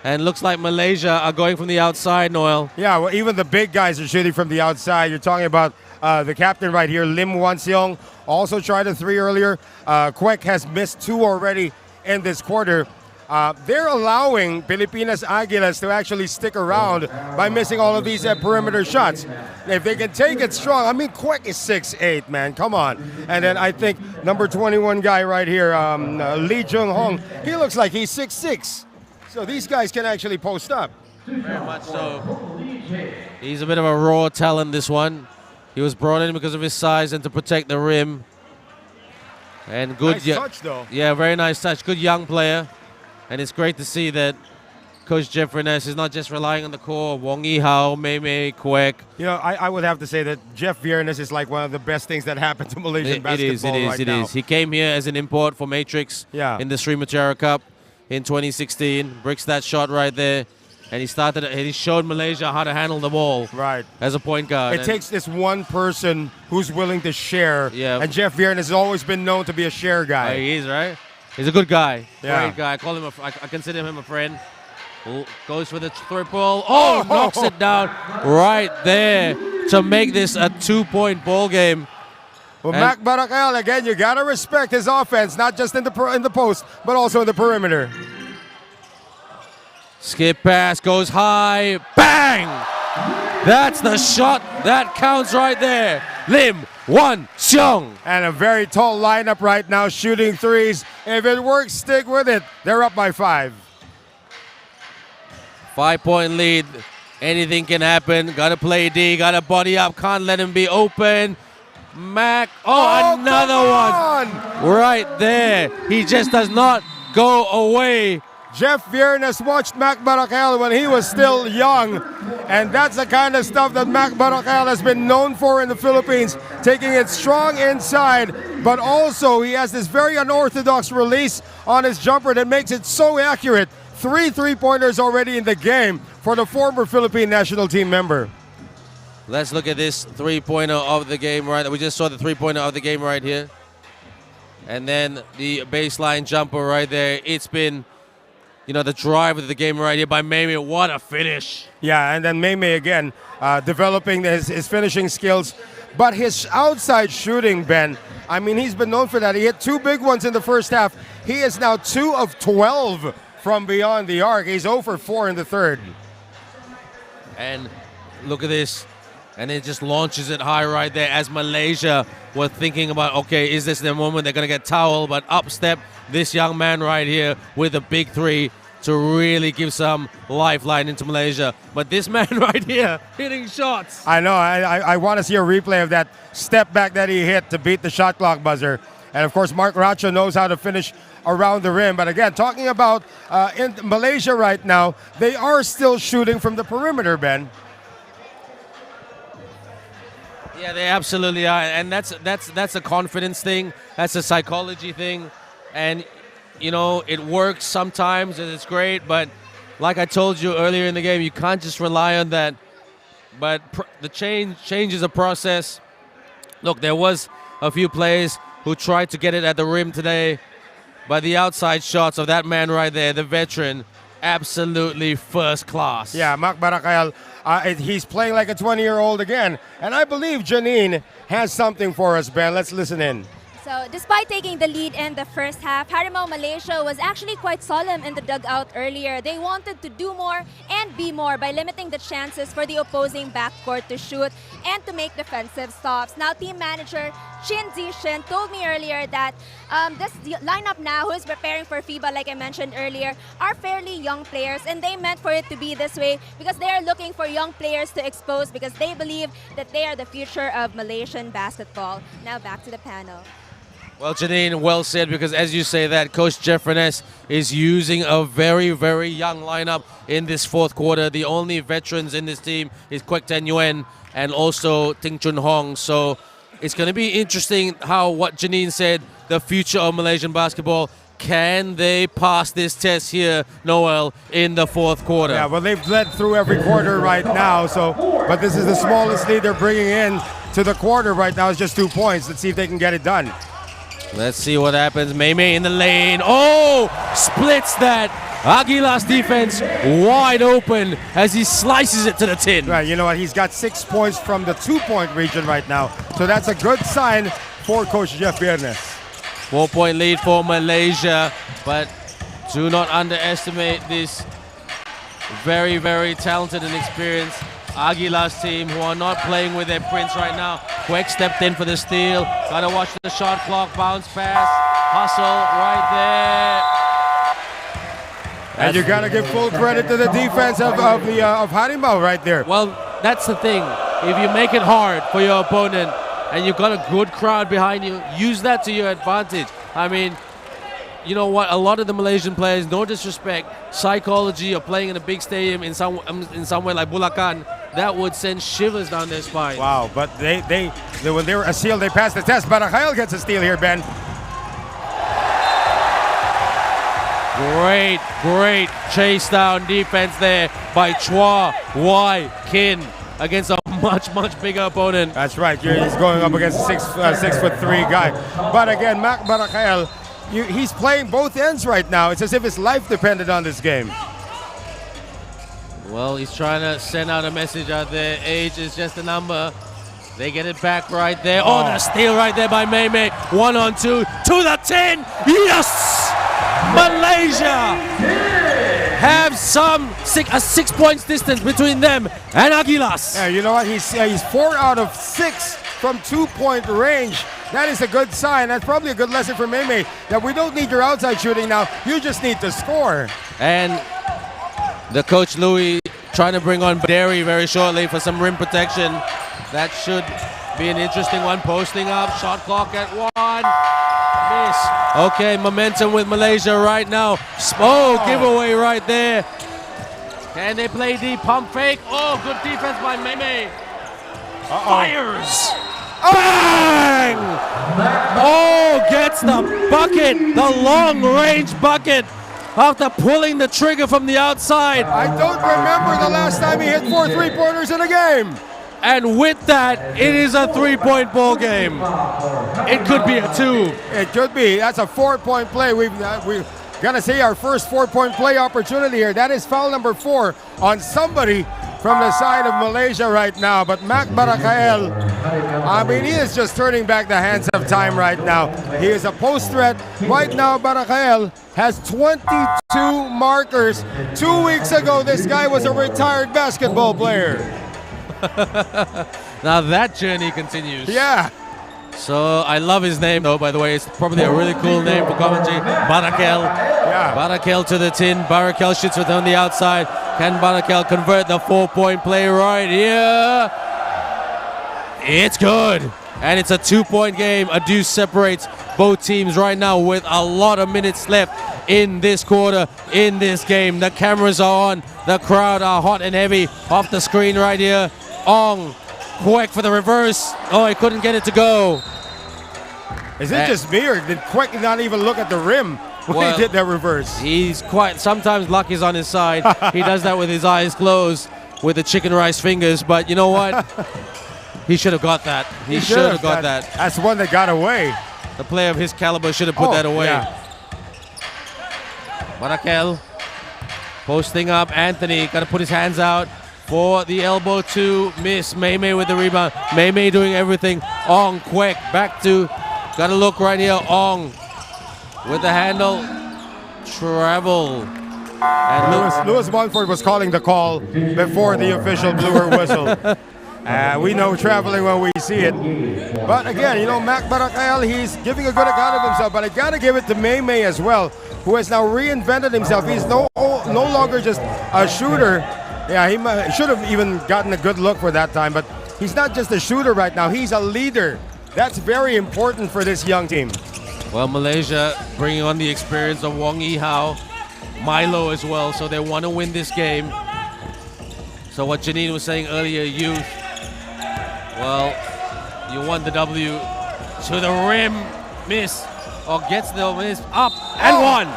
And looks like Malaysia are going from the outside, Noel. Yeah, well, even the big guys are shooting from the outside. You're talking about the captain right here, Lim Wan-seong, also tried a 3 earlier. Quek has missed 2 already in this quarter. They're allowing Pilipinas Aguilas to actually stick around by missing all of these perimeter shots. If they can take it strong, I mean, Quek is 6'8", man, come on. And then I think number 21 guy right here, Lee Jung-hong, he looks like he's 6'6". So these guys can actually post up. Very much so. He's a bit of a raw talent, this one. He was brought in because of his size and to protect the rim. And good Nice touch, though. Yeah, very nice touch. Good young player. And it's great to see that Coach Jeffrey Ness is not just relying on the core. Wong Yi-hao, Mei Quek. You know, I would have to say that Jeff Viernes is like one of the best things that happened to Malaysian basketball right now. It is. He came here as an import for Matrix in the Srimatera Cup in 2016. Bricks that shot right there. And he showed Malaysia how to handle the ball as a point guard. It takes this one person who's willing to share. Yeah. And Jeff Viernes has always been known to be a share guy. He is, right? He's a good guy. Yeah. Great guy. I consider him a friend. Goes for the triple. Oh, knocks it down right there to make this a 2-point ball game. Well, Mac Barakel, again, you got to respect his offense, not just in the post, but also in the perimeter. Skip pass goes high. Bang! That's the shot. That counts right there. Lim Wan-seong. And a very tall lineup right now, shooting threes. If it works, stick with it. They're up by 5. 5-point lead. Anything can happen. Got to play D. Got to body up. Can't let him be open. Mac. Oh, another one. Right there. He just does not go away. Jeff Viernes watched Mac Barakel when he was still young, and that's the kind of stuff that Mac Barakel has been known for in the Philippines, taking it strong inside, but also he has this very unorthodox release on his jumper that makes it so accurate. 3 3-pointers already in the game for the former Philippine national team member. Let's look at this 3-pointer of the game right. We just saw the 3-pointer of the game right here. And then the baseline jumper right there. It's been, you know, the drive of the game right here by Mei. What a finish. Yeah, and then Mei again developing his finishing skills. But his outside shooting, Ben, I mean, he's been known for that. He hit 2 big ones in the first half. He is now 2 of 12 from beyond the arc. He's 0 for 4 in the third. And look at this. And it just launches it high right there as Malaysia were thinking about, okay, is this the moment they're going to get towel? But up step this young man right here with a big 3 to really give some lifeline into Malaysia. But this man right here hitting shots. I know. I want to see a replay of that step back that he hit to beat the shot clock buzzer. And, of course, Mark Racho knows how to finish around the rim. But, again, talking about in Malaysia right now, they are still shooting from the perimeter, Ben. Yeah, they absolutely are. And that's a confidence thing. That's a psychology thing. And, you know, it works sometimes and it's great. But like I told you earlier in the game, you can't just rely on that. But the change is a process. Look, there was a few players who tried to get it at the rim today. But the outside shots of that man right there, the veteran, absolutely first class. Yeah, Mac Barakel, he's playing like a 20-year-old again. And I believe Janine has something for us, Ben. Let's listen in. So, despite taking the lead in the first half, Harimau Malaysia was actually quite solemn in the dugout earlier. They wanted to do more and be more by limiting the chances for the opposing backcourt to shoot and to make defensive stops. Now, team manager Chin Zishin told me earlier that this lineup now, who is preparing for FIBA, like I mentioned earlier, are fairly young players, and they meant for it to be this way because they are looking for young players to expose because they believe that they are the future of Malaysian basketball. Now, back to the panel. Well, Janine, well said, because as you say that, Coach Jeffrey Ness is using a very, very young lineup in this fourth quarter. The only veterans in this team is Quek Ten Yuen and also Ting Chun Hong. So it's going to be interesting how what Janine said, the future of Malaysian basketball. Can they pass this test here, Noel, in the fourth quarter? Yeah, well, they've led through every quarter right now. But this is the smallest lead they're bringing in to the quarter right now. It's just 2 points. Let's see if they can get it done. Let's see what happens. Mei in the lane. Oh, splits that. Aguilas defense wide open as he slices it to the tin. Right, you know what? He's got 6 points from the 2-point region right now. So that's a good sign for Coach Jeff Viernes. 4-point lead for Malaysia, but do not underestimate this very, very talented and experienced Aguilas team who are not playing with their prince right now. Quek stepped in for the steal. Gotta watch the shot clock, bounce pass, hustle right there. And you gotta give full credit to the defense of Harimau right there. Well, that's the thing. If you make it hard for your opponent and you've got a good crowd behind you, use that to your advantage. I mean, you know what? A lot of the Malaysian players, no disrespect, psychology of playing in a big stadium in somewhere like Bulacan, that would send shivers down their spine. Wow, but when they were a steal, they passed the test. But Kyle gets a steal here, Ben. Great chase down defense there by Chua Wai Kin against a much bigger opponent. That's right. He's going up against a 6'3" guy. But again, Mac Barakael, he's playing both ends right now. It's as if his life depended on this game. Well, he's trying to send out a message out there. Age is just a number. They get it back right there. Oh, the steal right there by Mei. 1-on-2 to the 10. Yes! Malaysia have a 6 points distance between them and Aguilas. Yeah, you know what? He's 4 out of 6 from 2-point range. That is a good sign. That's probably a good lesson for Mei that we don't need your outside shooting now. You just need to score. And the coach Louis trying to bring on Derry very shortly for some rim protection. That should be an interesting one. Posting up, shot clock at 1. Miss. Okay, momentum with Malaysia right now. Giveaway right there. Can they play the pump fake? Oh, good defense by Mei. Fires. Bang! Oh, gets the bucket, the long-range bucket after pulling the trigger from the outside. I don't remember the last time he hit 4 3-pointers in a game. And with that, it is a 3-point ball game. It could be a 2. It could be. That's a 4-point play. We're gonna see our first 4-point play opportunity here. That is foul number 4 on somebody from the side of Malaysia right now. But Mac Barakael, I mean, he is just turning back the hands of time right now. He is a post threat. Right now, Barakael has 22 markers. 2 weeks ago, this guy was a retired basketball player. Now that journey continues. Yeah. So I love his name though, by the way. It's probably a really cool name for commentary. Barakel. Yeah. Barakel to the tin. Barakel shoots it on the outside. Can Barakel convert the 4-point play right here? It's good. And it's a 2-point game. A deuce separates both teams right now with a lot of minutes left in this quarter, in this game. The cameras are on. The crowd are hot and heavy off the screen right here. Ong, Quek for the reverse. Oh, he couldn't get it to go. Is it just me, or did Quek not even look at the rim when he did that reverse? He's sometimes luck is on his side. He does that with his eyes closed, with the chicken rice fingers. But you know what? He should have got that. He should have got that. That's one that got away. The player of his caliber should have put that away. Yeah. Barakel posting up. Anthony got to put his hands out for the elbow to miss. Mei with the rebound. Mei doing everything. Ong, Quek, back to, got to look right here. Ong with the handle. Travel. And Lewis Montfort was calling the call before the official blew her whistle. We know traveling when we see it. But again, you know, Mac Barakael, he's giving a good account of himself, but I got to give it to Mei as well, who has now reinvented himself. He's no longer just a shooter. Yeah, he should have even gotten a good look for that time, but he's not just a shooter right now. He's a leader. That's very important for this young team. Well, Malaysia bringing on the experience of Wong Yi Hao, Milo as well, so they want to win this game. So what Janine was saying earlier, youth, well, you want the W to the rim, miss, or gets the miss, up, and one.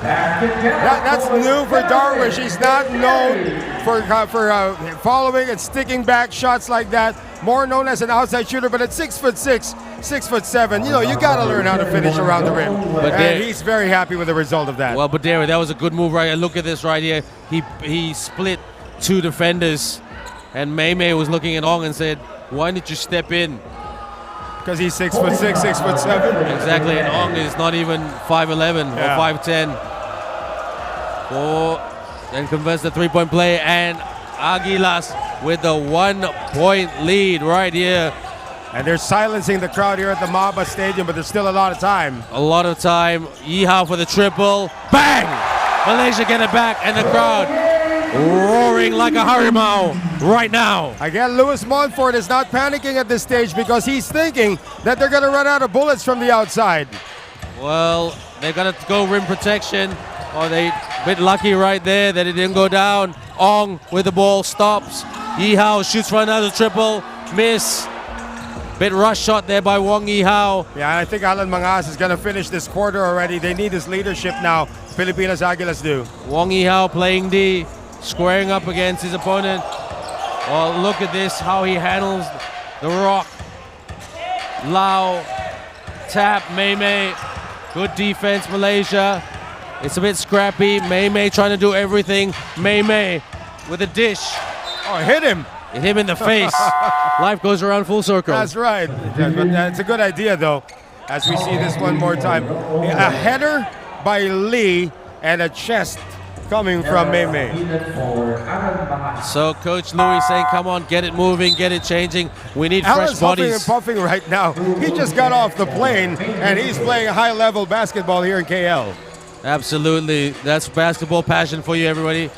That's new for Darwish. He's not known for following and sticking back shots like that. more known as an outside shooter, but at 6'6", 6'7", you know, you got to learn how to finish around the rim. And he's very happy with the result of that. Well, but that was a good move right here. Look at this right here. He split 2 defenders, and May was looking at Ong and said, "Why didn't you step in?" Because he's 6'6", 6'7". Exactly, and Ong is not even 5'11" or 5'10". And converts the 3-point play, and Aguilas with the 1-point lead right here. And they're silencing the crowd here at the MABA Stadium, but there's still a lot of time. A lot of time. Yihao for the triple. Bang! Malaysia get it back, and the crowd roaring like a harimau right now. Again, Lewis Montfort is not panicking at this stage because he's thinking that they're going to run out of bullets from the outside. Well, they're going to go rim protection. Oh, they a bit lucky right there that it didn't go down. Ong with the ball stops. Yihao shoots for another triple. Miss. Bit rush shot there by Wong Yihao. Yeah, and I think Alan Mangas is going to finish this quarter already. They need his leadership now. Pilipinas Aguilas do. Wong Yihao playing D, squaring up against his opponent. Oh, look at this, how he handles the rock. Lau, tap, May. Good defense, Malaysia. It's a bit scrappy. May trying to do everything. May with a dish. Oh, hit him. It hit him in the face. Life goes around full circle. That's right. It's a good idea, though, as we see this one more time. A header by Lee and a chest coming from May. So Coach Louis saying, come on, get it moving, get it changing. We need Alan's fresh bodies. huffing and puffing right now. He just got off the plane, and he's playing high-level basketball here in KL. Absolutely. That's basketball passion for you, everybody.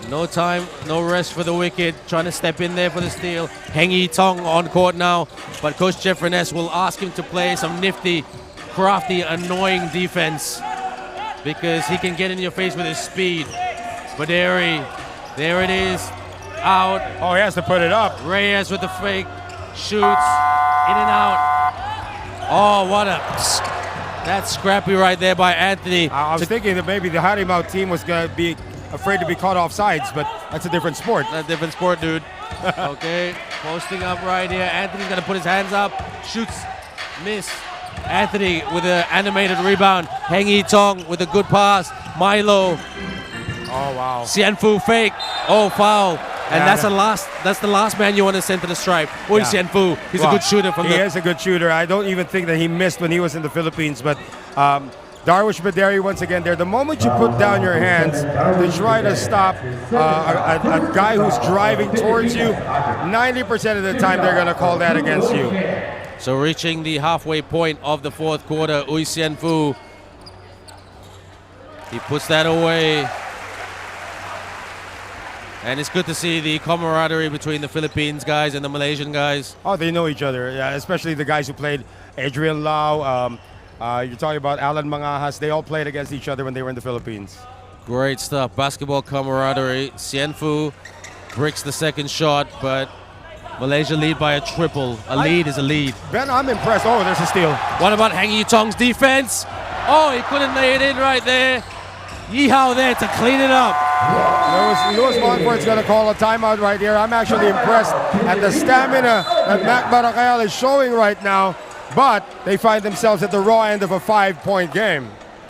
No time, no rest for the wicked. Trying to step in there for the steal. Heng Yi Tong on court now. But Coach Jeff Reness will ask him to play some nifty, crafty, annoying defense, because he can get in your face with his speed. Baderi, there it is. Out. Oh, he has to put it up. Reyes with the fake. Shoots. In and out. Oh, what a... That's scrappy right there by Anthony. I was thinking that maybe the Harimau team was going to be afraid to be caught off sides, but that's a different sport. A different sport, dude. Okay, posting up right here. Anthony's going to put his hands up. Shoots. Miss. Anthony with an animated rebound. Heng Yi Tong with a good pass. Milo. Oh, wow. Xianfu fake. Oh, foul. And that's the last man you want to send to the stripe. Xianfu. He's a good shooter from He is a good shooter. I don't even think that he missed when he was in the Philippines, but Darwish Baderi once again there. The moment you put down your hands to try to stop a guy who's driving towards you, 90% of the time they're going to call that against you. So reaching the halfway point of the fourth quarter, Xianfu. He puts that away. And it's good to see the camaraderie between the Philippines guys and the Malaysian guys. Oh, they know each other, yeah, especially the guys who played. Adrian Lau, you're talking about Alan Mangajas. They all played against each other when they were in the Philippines. Great stuff. Basketball camaraderie. Xianfu bricks the second shot, but Malaysia lead by a triple. A lead is a lead. Ben, I'm impressed. Oh, there's a steal. What about Heng Yi Tong's defense? Oh, he couldn't lay it in right there. Yihao there to clean it up. Lewis Montfort's going to call a timeout right here. I'm actually impressed at the stamina that Mac Baracayal is showing right now, but they find themselves at the raw end of a 5-point game.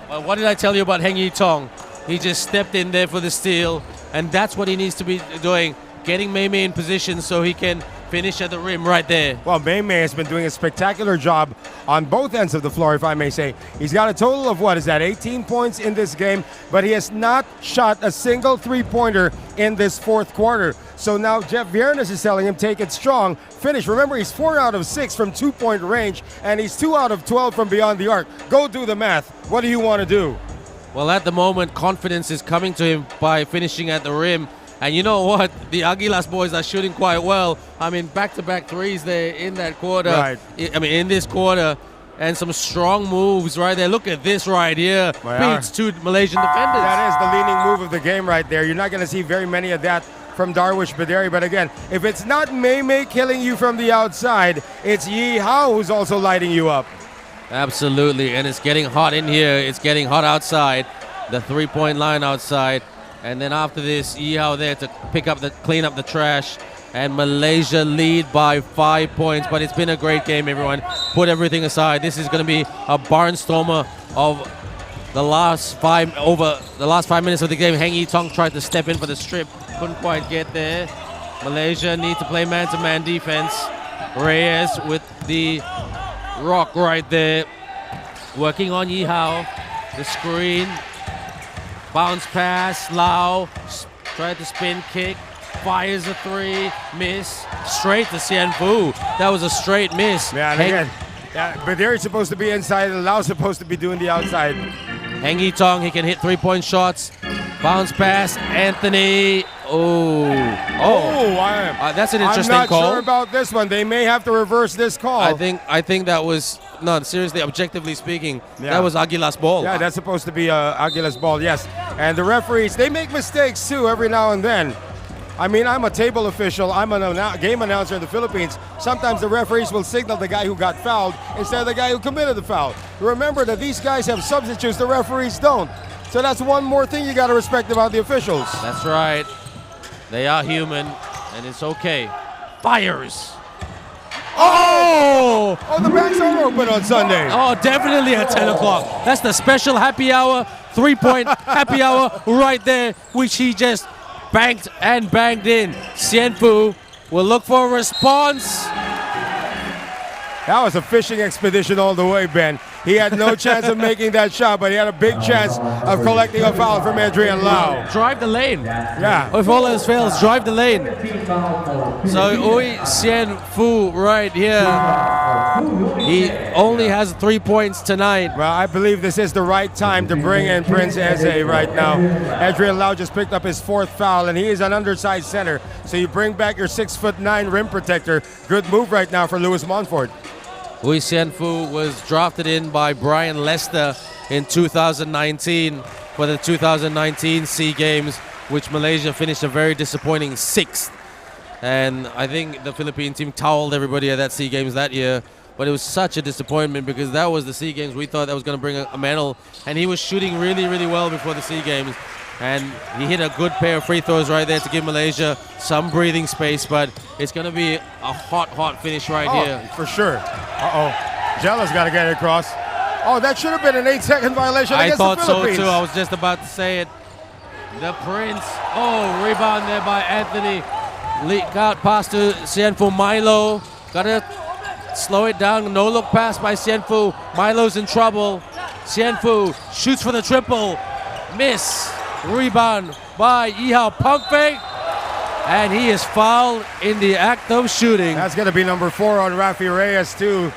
Well, what did I tell you about Heng Yi Tong? He just stepped in there for the steal, and that's what he needs to be doing, getting May in position so he can finish at the rim right there. Well, May has been doing a spectacular job on both ends of the floor, if I may say. He's got a total of, 18 points in this game, but he has not shot a single three-pointer in this fourth quarter. So now Jeff Viernes is telling him, take it strong, finish. Remember, he's 4 out of 6 from 2-point range, and he's 2 out of 12 from beyond the arc. Go do the math. What do you want to do? Well, at the moment, confidence is coming to him by finishing at the rim. And you know what? The Aguilas boys are shooting quite well. I mean, back-to-back threes there in that quarter. Right. In this quarter. And some strong moves right there. Look at this right here. Beats 2 Malaysian defenders. That is the leaning move of the game right there. You're not going to see very many of that from Darwish Baderi. But again, if it's not May killing you from the outside, it's Yihao who's also lighting you up. Absolutely. And it's getting hot in here. It's getting hot outside. The three-point line outside. And then after this, Yihao there to clean up the trash. and Malaysia lead by 5 points. But it's been a great game, everyone. Put everything aside. This is going to be a barnstormer of the last 5 minutes of the game. Heng Yi-tong tried to step in for the strip, couldn't quite get there. Malaysia need to play man-to-man defense. Reyes with the rock right there, working on Yi Hao. The screen, bounce pass, Lau tried to spin kick, fires a 3, miss, straight to Xian Fu. That was a straight miss. Yeah, and again, but they're supposed to be inside and Lau's supposed to be doing the outside. Heng Yi-tong, he can hit 3-point shots. Bounce pass, Anthony. That's an interesting I'm not call. sure about this one. They may have to reverse this call. I think that was, no, seriously, objectively speaking, that was Aguilas' ball. Yeah, that's supposed to be Aguilas' ball, yes. And the referees, they make mistakes too every now and then. I mean, I'm a table official. I'm a game announcer in the Philippines. Sometimes the referees will signal the guy who got fouled instead of the guy who committed the foul. Remember that these guys have substitutes, the referees don't. So that's one more thing you got to respect about the officials. That's right. They are human, and it's okay. Fires. Oh, the backs are open on Sunday. Oh, definitely at 10 o'clock. That's the special happy hour, 3-point happy hour right there, which he just banked and banged in. Xian Fu will look for a response. That was a fishing expedition all the way, Ben. He had no chance of making that shot, but he had a big chance of collecting a foul from Adrian Lau. Drive the lane. Yeah. If all else fails, drive the lane. So Ui Xian Fu right here, he only has 3 points tonight. Well, I believe this is the right time to bring in Prince Eze right now. Adrian Lau just picked up his 4th foul, and he is an undersized center. So you bring back your 6'9" rim protector. Good move right now for Louis Montfort. Ui Xian Fu was drafted in by Brian Lester in 2019 for the 2019 SEA Games, which Malaysia finished a very disappointing 6th. And I think the Philippine team toweled everybody at that SEA Games that year. But it was such a disappointment because that was the SEA Games we thought that was going to bring a medal. And he was shooting really, really well before the SEA Games. And he hit a good pair of free throws right there to give Malaysia some breathing space. But it's going to be a hot finish right here. For sure. Jella's got to get it across. Oh, that should have been an 8-second violation against the Philippines. I thought so too. I was just about to say it. The Prince. Oh, rebound there by Anthony. Leak out pass to Xian Fu. Milo. Got to slow it down. No look pass by Xian Fu. Milo's in trouble. Xian Fu shoots for the triple. Miss. Rebound by Yi Hao. Pump fake. And he is fouled in the act of shooting. That's going to be number 4 on Rafi Reyes too.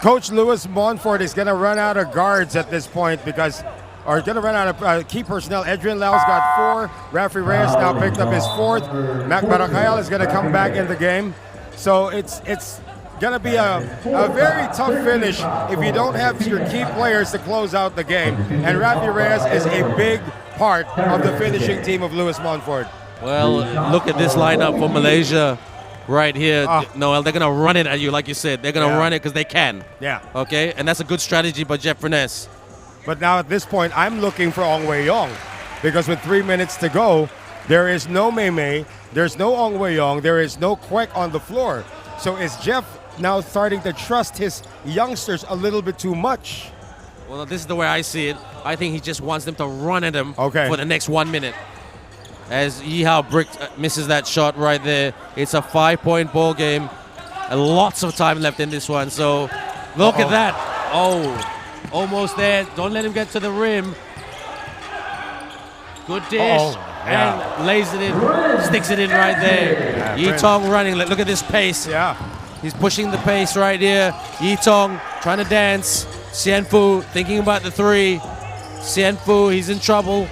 Coach Louis Montfort is going to run out of guards at this point going to run out of key personnel. Adrian Lau's got 4. Rafi Reyes now picked up his 4th. Mac Baracayal is going to come back in the game. So it's going to be a very tough finish if you don't have your key players to close out the game. And Rafi Reyes is a big part of the finishing team of Louis Montfort. Well, look at this lineup for Malaysia right here. Noel, they're going to run it at you, like you said. They're going to run it because they can. Yeah. Okay? And that's a good strategy by Jeff Furness. But now at this point, I'm looking for Ong Wei Yong because with 3 minutes to go, there is no Mei, there's no Ong Wei Yong, there is no Kwek on the floor. So is Jeff now starting to trust his youngsters a little bit too much? Well, this is the way I see it. I think he just wants them to run at him for the next 1 minute. As Yi Hao misses that shot right there. It's a 5-point ball game. And lots of time left in this one. So look at that. Oh, almost there. Don't let him get to the rim. Good dish. And lays it in. Sticks it in right there. Yi-tong running. Look at this pace. Yeah. He's pushing the pace right here. Yi-tong trying to dance. Xian Fu thinking about the 3. Xian Fu, he's in trouble.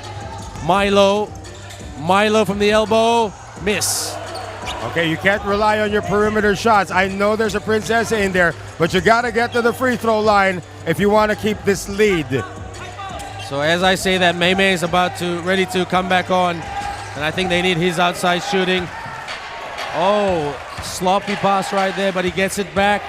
Milo from the elbow. Miss. Okay, you can't rely on your perimeter shots. I know there's a Princesa in there, but you got to get to the free throw line if you want to keep this lead. So as I say that, Mei is ready to come back on. And I think they need his outside shooting. Oh, sloppy pass right there, but he gets it back.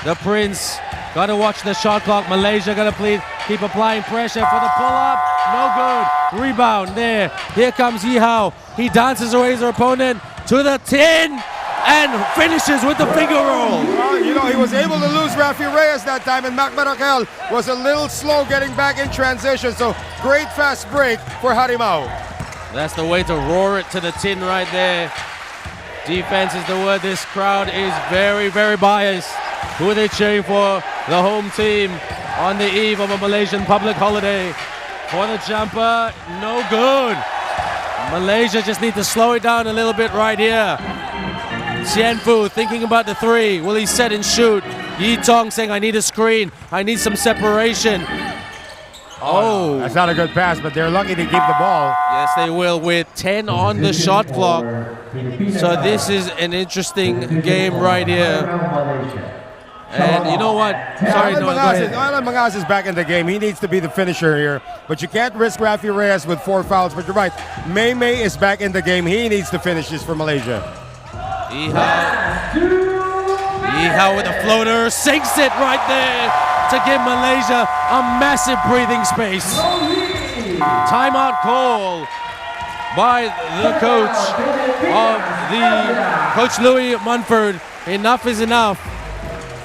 The Prince, got to watch the shot clock. Malaysia got to keep applying pressure for the pull-up. No good. Rebound there. Here comes Yihao. He dances away his opponent to the tin and finishes with the finger roll. Well, you know, he was able to lose Rafi Reyes that time, and Mac Marakel was a little slow getting back in transition. So great fast break for Harimau. That's the way to roar it to the tin right there. Defense is the word. This crowd is very, very biased. Who are they cheering for? The home team on the eve of a Malaysian public holiday. For the jumper, no good. Malaysia just need to slow it down a little bit right here. Xianfu thinking about the three. Will he set and shoot? Yi Tong saying, I need a screen. I need some separation. Oh. That's not a good pass, but they're lucky to keep the ball. Yes, they will with 10 on the shot clock. So this is an interesting game right here. And you know what? Sorry, no, go ahead. Alan Mangas is back in the game. He needs to be the finisher here. But you can't risk Rafi Reyes with 4 fouls. But you're right. May is back in the game. He needs to finish this for Malaysia. Yihao with a floater. Sinks it right there to give Malaysia a massive breathing space. Timeout call by the coach of Coach Louis Munford. Enough is enough.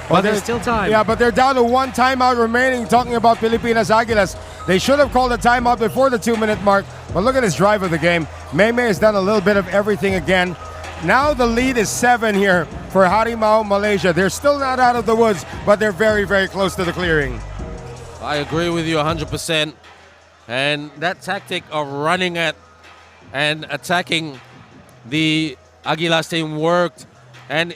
But there's still time. Yeah, but they're down to 1 timeout remaining. Talking about Pilipinas Aguilas, they should have called a timeout before the 2-minute mark. But look at his drive of the game. May has done a little bit of everything again. Now the lead is 7 here for Harimau Malaysia. They're still not out of the woods, but they're very, very close to the clearing. I agree with you 100%. And that tactic of running at and attacking the Aguilas team worked. And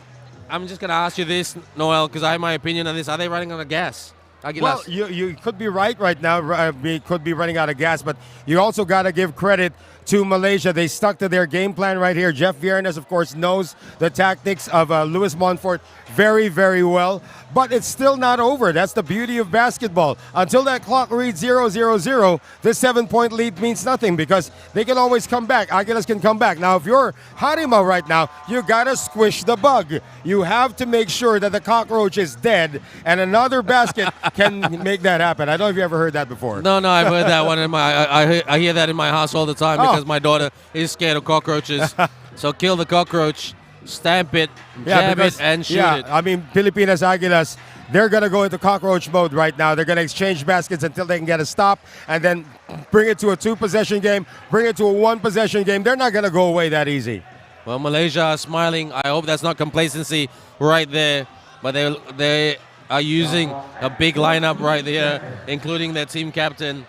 I'm just going to ask you this, Noel, because I have my opinion on this. Are they running out of gas? Aguilas? Well, you could be right now. We could be running out of gas, but you also got to give credit to Malaysia. They stuck to their game plan right here. Jeff Viernes, of course, knows the tactics of Louis Montfort very, very well. But it's still not over. That's the beauty of basketball. Until that clock reads 0-0-0, this 7-point lead means nothing because they can always come back. Aguilas can come back. Now, if you're Harimau right now, you got to squish the bug. You have to make sure that the cockroach is dead, and another basket can make that happen. I don't know if you ever heard that before. No, I've heard that one. I hear that in my house all the time because my daughter is scared of cockroaches. So kill the cockroach. Stamp it, jab it, and shoot it. I mean, Pilipinas Aguilas, they're going to go into cockroach mode right now. They're going to exchange baskets until they can get a stop and then bring it to a 2-possession game, bring it to a 1-possession game. They're not going to go away that easy. Well, Malaysia are smiling. I hope that's not complacency right there. But they are using a big lineup right there, including their team captain,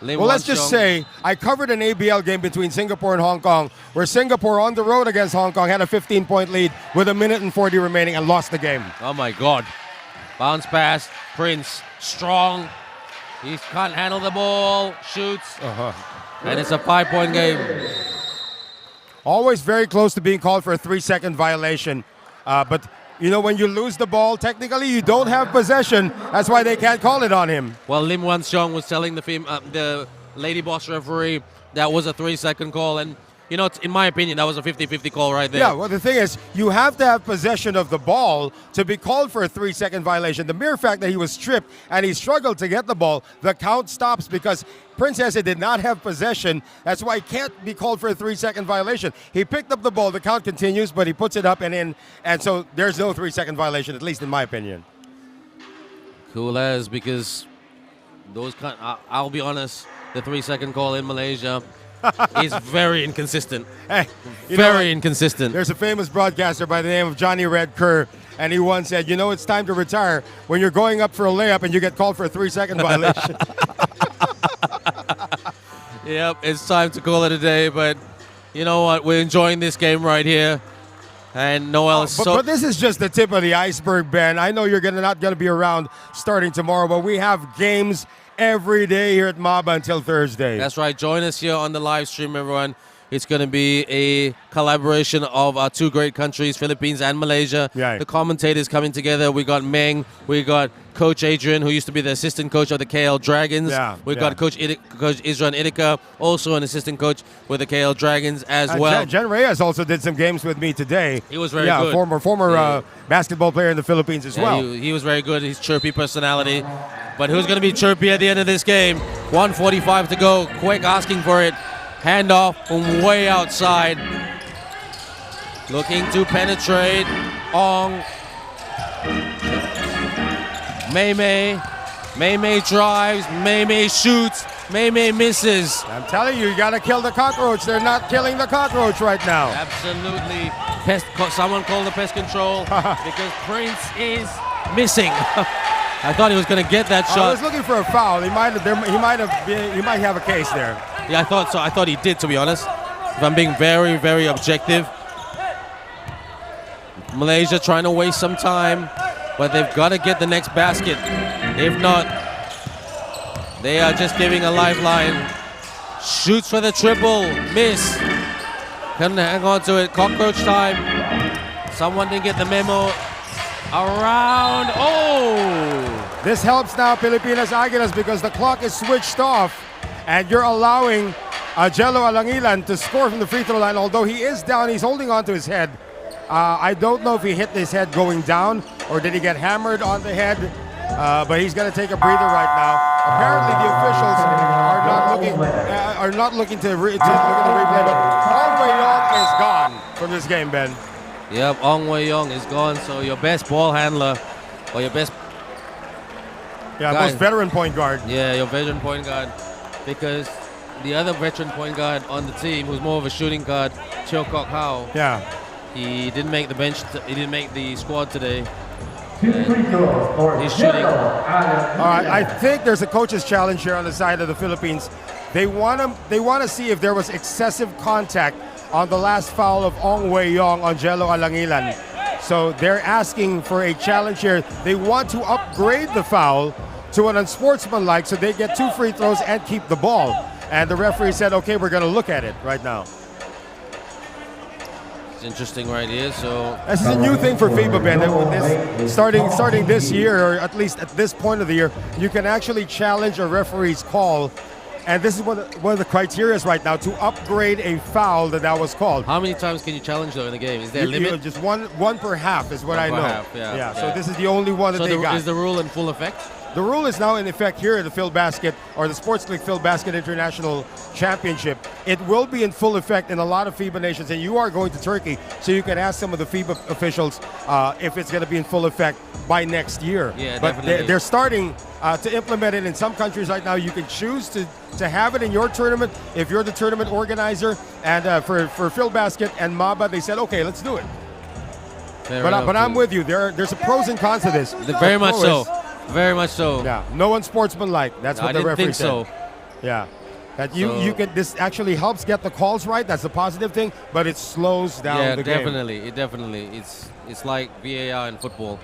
Well, let's just say I covered an ABL game between Singapore and Hong Kong where Singapore on the road against Hong Kong had a 15-point lead with 1:40 remaining and lost the game. Oh, my God. Bounce pass. Prince. Strong. He can't handle the ball. Shoots. And it's a 5-point game. Always very close to being called for a 3-second violation. But, you know, when you lose the ball, technically you don't have possession. That's why they can't call it on him. Well, Lim Wan Seong was telling the Lady Boss referee that was a 3-second call. And, you know, in my opinion, that was a 50-50 call right there. Yeah, well, the thing is, you have to have possession of the ball to be called for a 3-second violation. The mere fact that he was stripped and he struggled to get the ball, the count stops because Princess did not have possession. That's why he can't be called for a 3-second violation. He picked up the ball, the count continues, but he puts it up and in, and so there's no 3-second violation, at least in my opinion. Cool as, because I'll be honest, the 3-second call in Malaysia is very inconsistent. Hey, very inconsistent. There's a famous broadcaster by the name of Johnny Red Kerr, and he once said, you know, it's time to retire when you're going up for a layup and you get called for a 3-second violation. Yep, it's time to call it a day, but you know what? We're enjoying this game right here. And Noel is but this is just the tip of the iceberg, Ben. I know you're not going to be around starting tomorrow, but we have games every day here at MABA until Thursday. That's right. Join us here on the live stream, everyone. It's going to be a collaboration of our two great countries, Philippines and Malaysia. Yeah. The commentators coming together. We got Meng. We got Coach Adrian, who used to be the assistant coach of the KL Dragons. We got Coach Isran Idika, also an assistant coach with the KL Dragons as well. Jen Reyes also did some games with me today. He was very good. Former basketball player in the Philippines as well. He was very good. He's chirpy personality. But who's going to be chirpy at the end of this game? 1:45 to go. Quick asking for it. Handoff from way outside. Looking to penetrate. Ong. Mei drives. Mei shoots. Mei misses. I'm telling you, you got to kill the cockroach. They're not killing the cockroach right now. Absolutely. Someone call the pest control because Prince is missing. I thought he was going to get that I shot. was looking for a foul. He might have a case there. Yeah, I thought so. I thought he did, to be honest. If I'm being very, very objective. Malaysia trying to waste some time, but they've got to get the next basket. If not, they are just giving a lifeline. Shoots for the triple. Miss. Couldn't hang on to it. Cockroach time. Someone didn't get the memo. Around. Oh! This helps now Pilipinas Aguilas because the clock is switched off and you're allowing Jello Alangilan to score from the free throw line. Although he is down, he's holding on to his head. I don't know if he hit his head going down or did he get hammered on the head. But he's going to take a breather right now. Apparently the officials are not looking to look at the replay, but Ong Wei-yong is gone from this game, Ben. Yep, Ong Wei-yong is gone. So your best ball handler or your best most veteran point guard. Yeah, your veteran point guard, because the other veteran point guard on the team, who's more of a shooting guard, Cheo Kok Hao. Yeah. He didn't make the bench. He didn't make the squad today. He's shooting. All right, I think there's a coach's challenge here on the side of the Philippines. They want to see if there was excessive contact on the last foul of Ong Wei-yong on Jello Alangilan. So they're asking for a challenge here. They want to upgrade the foul to an unsportsmanlike so they get 2 free throws and keep the ball. And the referee said, okay, we're going to look at it right now. It's interesting right here. So this is a new thing for FIBA, Ben. Starting this year, or at least at this point of the year, you can actually challenge a referee's call. And this is one of the criteria right now to upgrade a foul that was called. How many times can you challenge though in the game? Is there a limit? Just one per half is what I know. Half, yeah. So this is the only one that they got. Is the rule in full effect? The rule is now in effect here at the Filbasket, or the Sportsclick Filbasket International Championship. It will be in full effect in a lot of FIBA nations, and you are going to Turkey, so you can ask some of the FIBA officials if it's going to be in full effect by next year. Yeah, but definitely. they're starting to implement it in some countries right now. You can choose to have it in your tournament if you're the tournament organizer. And for Filbasket and MABA, they said, okay, let's do it. But I'm with you. There's a pros and cons to this. Very much so. Very much so. Yeah, no unsportsmanlike. That's what the referee said. I didn't think so. Yeah, that you can. This actually helps get the calls right. That's the positive thing, but it slows down the game. It definitely. It's like VAR in football.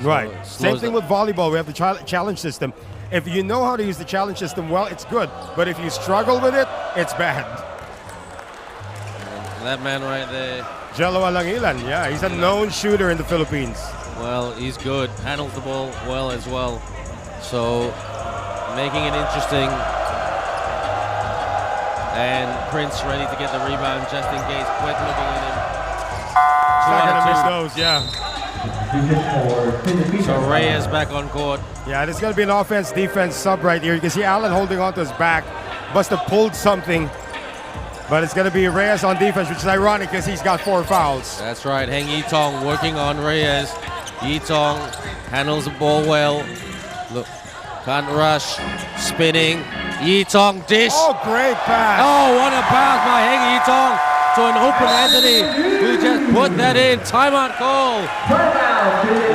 So right. Same thing with volleyball. We have the challenge system. If you know how to use the challenge system well, it's good. But if you struggle with it, it's bad. And that man right there. Jello Alangilan. Yeah, he's a known shooter in the Philippines. Well, he's good. Handles the ball well as well. So, making it interesting. And Prince ready to get the rebound just in case. Quick looking at him. He's not going to miss those, yeah. So Reyes back on court. Yeah, there's going to be an offense-defense sub right here. You can see Allen holding on to his back. Must have pulled something. But it's going to be Reyes on defense, which is ironic because he's got 4 fouls. That's right. Heng Yitong working on Reyes. Yitong handles the ball well. Look, can't rush. Spinning. Yitong dish. Oh, great pass. Oh, what a pass by Heng Yitong to an open Anthony who just put that in. Timeout call.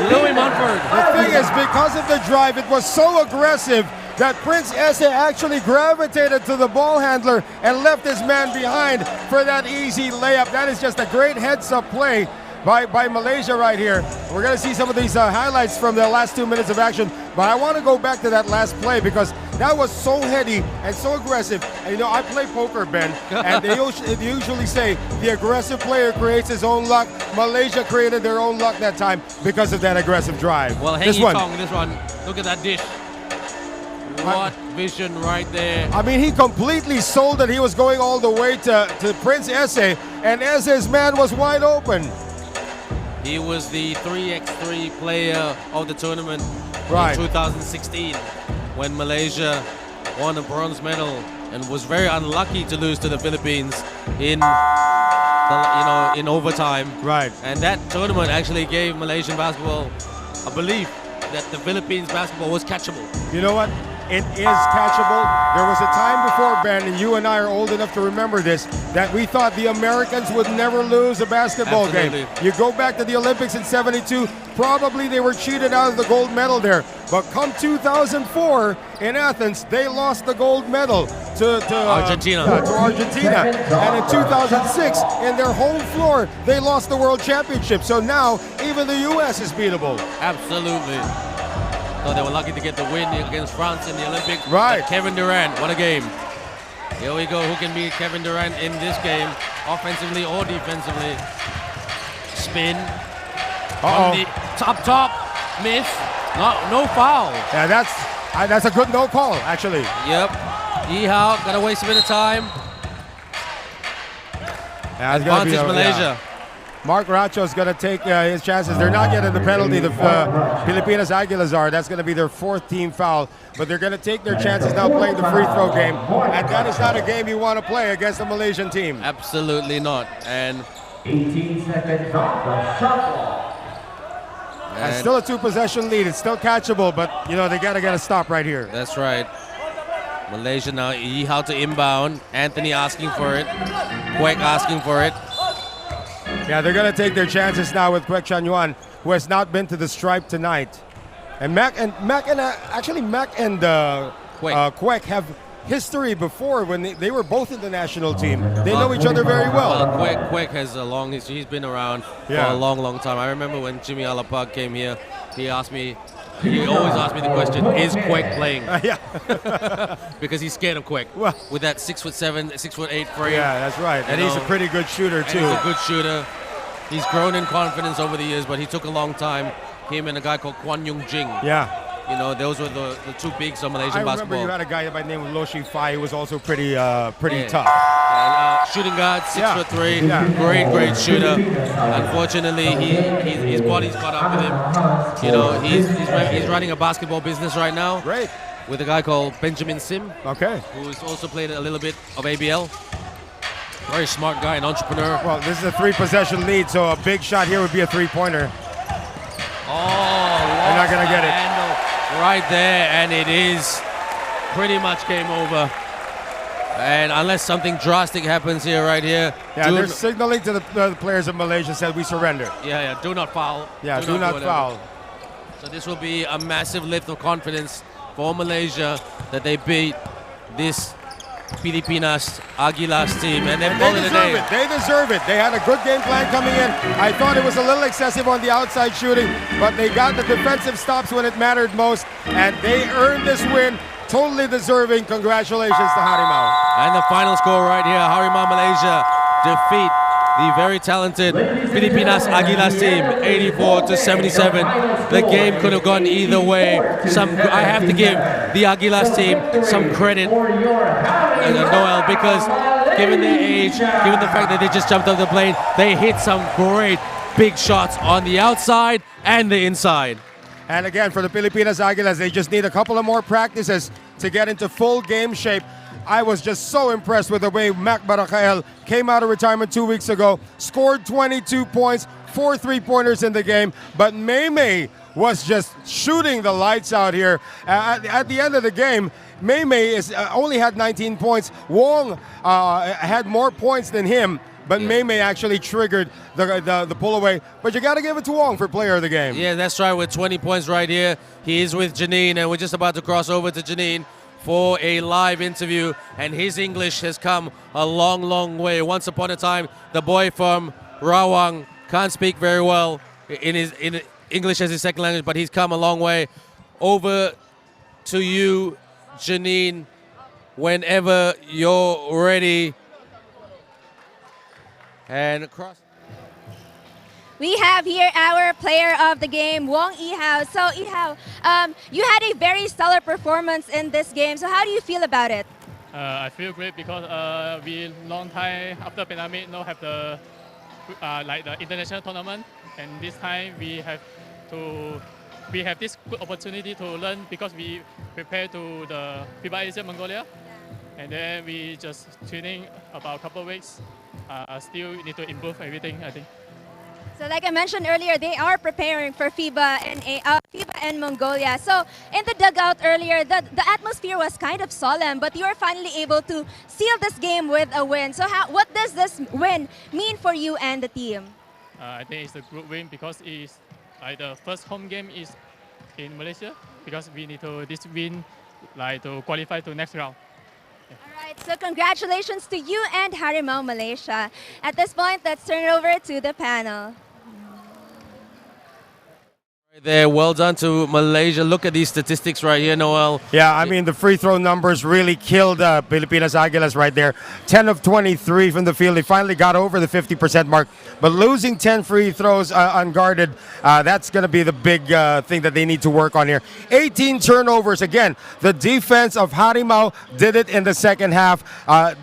Louis Munford. The thing is, because of the drive, it was so aggressive that Prince Esse actually gravitated to the ball handler and left his man behind for that easy layup. That is just a great heads-up play by Malaysia right here. We're going to see some of these highlights from the last 2 minutes of action, but I want to go back to that last play because that was so heady and so aggressive. And you know, I play poker, Ben, and they usually say the aggressive player creates his own luck. Malaysia created their own luck that time because of that aggressive drive. Well, Heng Yitong, this one, look at that dish. What vision right there. I mean, he completely sold it. He was going all the way to Prince Esse, and Esse's man was wide open. He was the 3x3 player of the tournament in 2016 when Malaysia won a bronze medal and was very unlucky to lose to the Philippines in in overtime. Right. And that tournament actually gave Malaysian basketball a belief that the Philippines basketball was catchable. You know what? It is catchable. There was a time before, Ben, and you and I are old enough to remember this, that we thought the Americans would never lose a basketball Absolutely. game. You go back to the Olympics in '72, probably they were cheated out of the gold medal there. But come 2004 in Athens, they lost the gold medal to Argentina. To Argentina. And in 2006, in their home floor, they lost the world championship. So now, even the U.S. is beatable. Absolutely. So they were lucky to get the win against France in the Olympics. Right. But Kevin Durant, what a game. Here we go. Who can beat Kevin Durant in this game, offensively or defensively? Spin. From the top. Miss. No foul. Yeah, that's a good no call, actually. Yep. Yihao, gotta waste a bit of time. Yeah, it's gonna be Advantage Malaysia. Mark Racho's going to take his chances. They're not getting the penalty. The Pilipinas Aguilas are. That's going to be their 4th team foul. But they're going to take their chances now playing the free throw game. And that is not a game you want to play against a Malaysian team. Absolutely not. And 18 seconds off the shot clock. And still a 2-possession lead. It's still catchable, but you know they got to get a stop right here. that's right. Malaysia now, Yihao to inbound. Anthony asking for it. Quek asking for it. Yeah, they're going to take their chances now with Kwek Chan Yuan, who has not been to the stripe tonight. And Mac and Quek have history before when they were both in the national team. They know each other very well. Quek has a long history. He's been around for a long time. I remember when Jimmy Alapag came here, he always asked me the question, is Quek playing? Yeah. Because he's scared of Quek. Well, with that 6'7", 6'8" frame. Yeah, that's right. And he's a pretty good shooter, too. He's a good shooter. He's grown in confidence over the years, but he took a long time. Him and a guy called Kwan Yung Jing. Yeah. You know, those were the two bigs of Malaysian I remember basketball. you had a guy by the name of Lo Shi Fai who was also pretty tough. And, shooting guard, 6'3", great shooter. Unfortunately, his body's caught up with him. You know, he's running a basketball business right now. Great. With a guy called Benjamin Sim. Okay. Who's also played a little bit of ABL. Very smart guy, an entrepreneur. Well, this is a 3-possession lead, so a big shot here would be a 3-pointer. They're not gonna get it. Handle right there, and it is pretty much game over. And unless something drastic happens here, right here. Yeah, they're signaling to the players of Malaysia, said we surrender. Yeah, do not foul. Yeah, do not foul. So this will be a massive lift of confidence for Malaysia that they beat this Pilipinas Aguilas team, and they've called it a day. They deserve it. They had a good game plan coming in. I thought it was a little excessive on the outside shooting, but they got the defensive stops when it mattered most, and they earned this win. Totally deserving. Congratulations to Harimau. And the final score right here, Harimau Malaysia defeat the very talented Pilipinas Aguilas team, 84-77. The game could have gone either way. I have to give the Aguilas team some credit, Noel, because given their age, given the fact that they just jumped off the plane, they hit some great big shots on the outside and the inside. And again, for the Pilipinas Aguilas, they just need a couple of more practices to get into full game shape. I was just so impressed with the way Mac Barakael came out of retirement 2 weeks ago, scored 22 points, 4 3-pointers in the game, but Maymay was just shooting the lights out here. At the end of the game, Maymay only had 19 points. Wong had more points than him, but Maymay actually triggered the pull away. But you got to give it to Wong for player of the game. Yeah, that's right, with 20 points right here. He is with Janine, and we're just about to cross over to Janine for a live interview, and his English has come a long way. Once upon a time, the boy from Rawang can't speak very well in English as his second language, but he's come a long way. Over to you, Janine, whenever you're ready. And across. We have here our player of the game, Wong Ihao. So Ihao, you had a very stellar performance in this game. So how do you feel about it? I feel great because we long time after pandemic now have the like the international tournament, and this time we have to we have this good opportunity to learn because we prepare to the FIBA Asia Mongolia, and then we just training about a couple of weeks. Still need to improve everything, I think. So like I mentioned earlier, they are preparing for FIBA and Mongolia. So in the dugout earlier, the atmosphere was kind of solemn, but you were finally able to seal this game with a win. So what does this win mean for you and the team? I think it's a good win because it's like the first home game is in Malaysia, because we need to this win like to qualify to next round. All right, so congratulations to you and Harimau Malaysia. At this point, let's turn it over to the panel. There, well done to Malaysia. Look at these statistics right here, Noel. Yeah, I mean, the free throw numbers really killed Pilipinas Aguilas right there. 10 of 23 from the field. They finally got over the 50% mark. But losing 10 free throws unguarded, that's going to be the big thing that they need to work on here. 18 turnovers. Again, the defense of Harimau did it in the second half.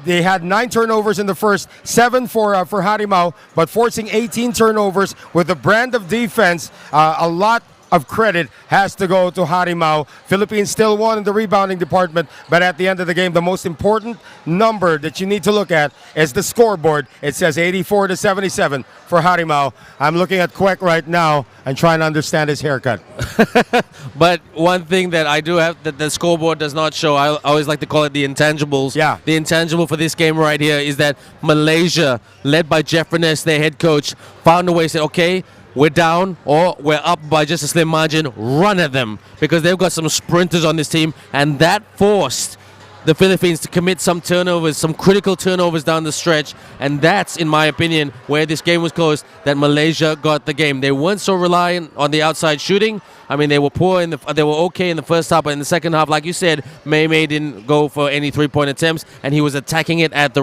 They had 9 turnovers in the first, 7 for Harimau, but forcing 18 turnovers with the brand of defense, a lot of credit has to go to Harimau. Philippines still won in the rebounding department, but at the end of the game, the most important number that you need to look at is the scoreboard. It says 84-77 for Harimau. I'm looking at Kwek right now and trying to understand his haircut. But one thing that I do have that the scoreboard does not show, I always like to call it the intangibles. Yeah. The intangible for this game right here is that Malaysia, led by Jeff Reness, their head coach, found a way to say, okay, we're down or we're up by just a slim margin, run at them, because they've got some sprinters on this team, and that forced the Philippines to commit some turnovers, some critical turnovers down the stretch, and that's, in my opinion, where this game was close, that Malaysia got the game. They weren't so reliant on the outside shooting. I mean, they were poor they were okay in the first half, but in the second half, like you said, May didn't go for any three-point attempts, and he was attacking it at the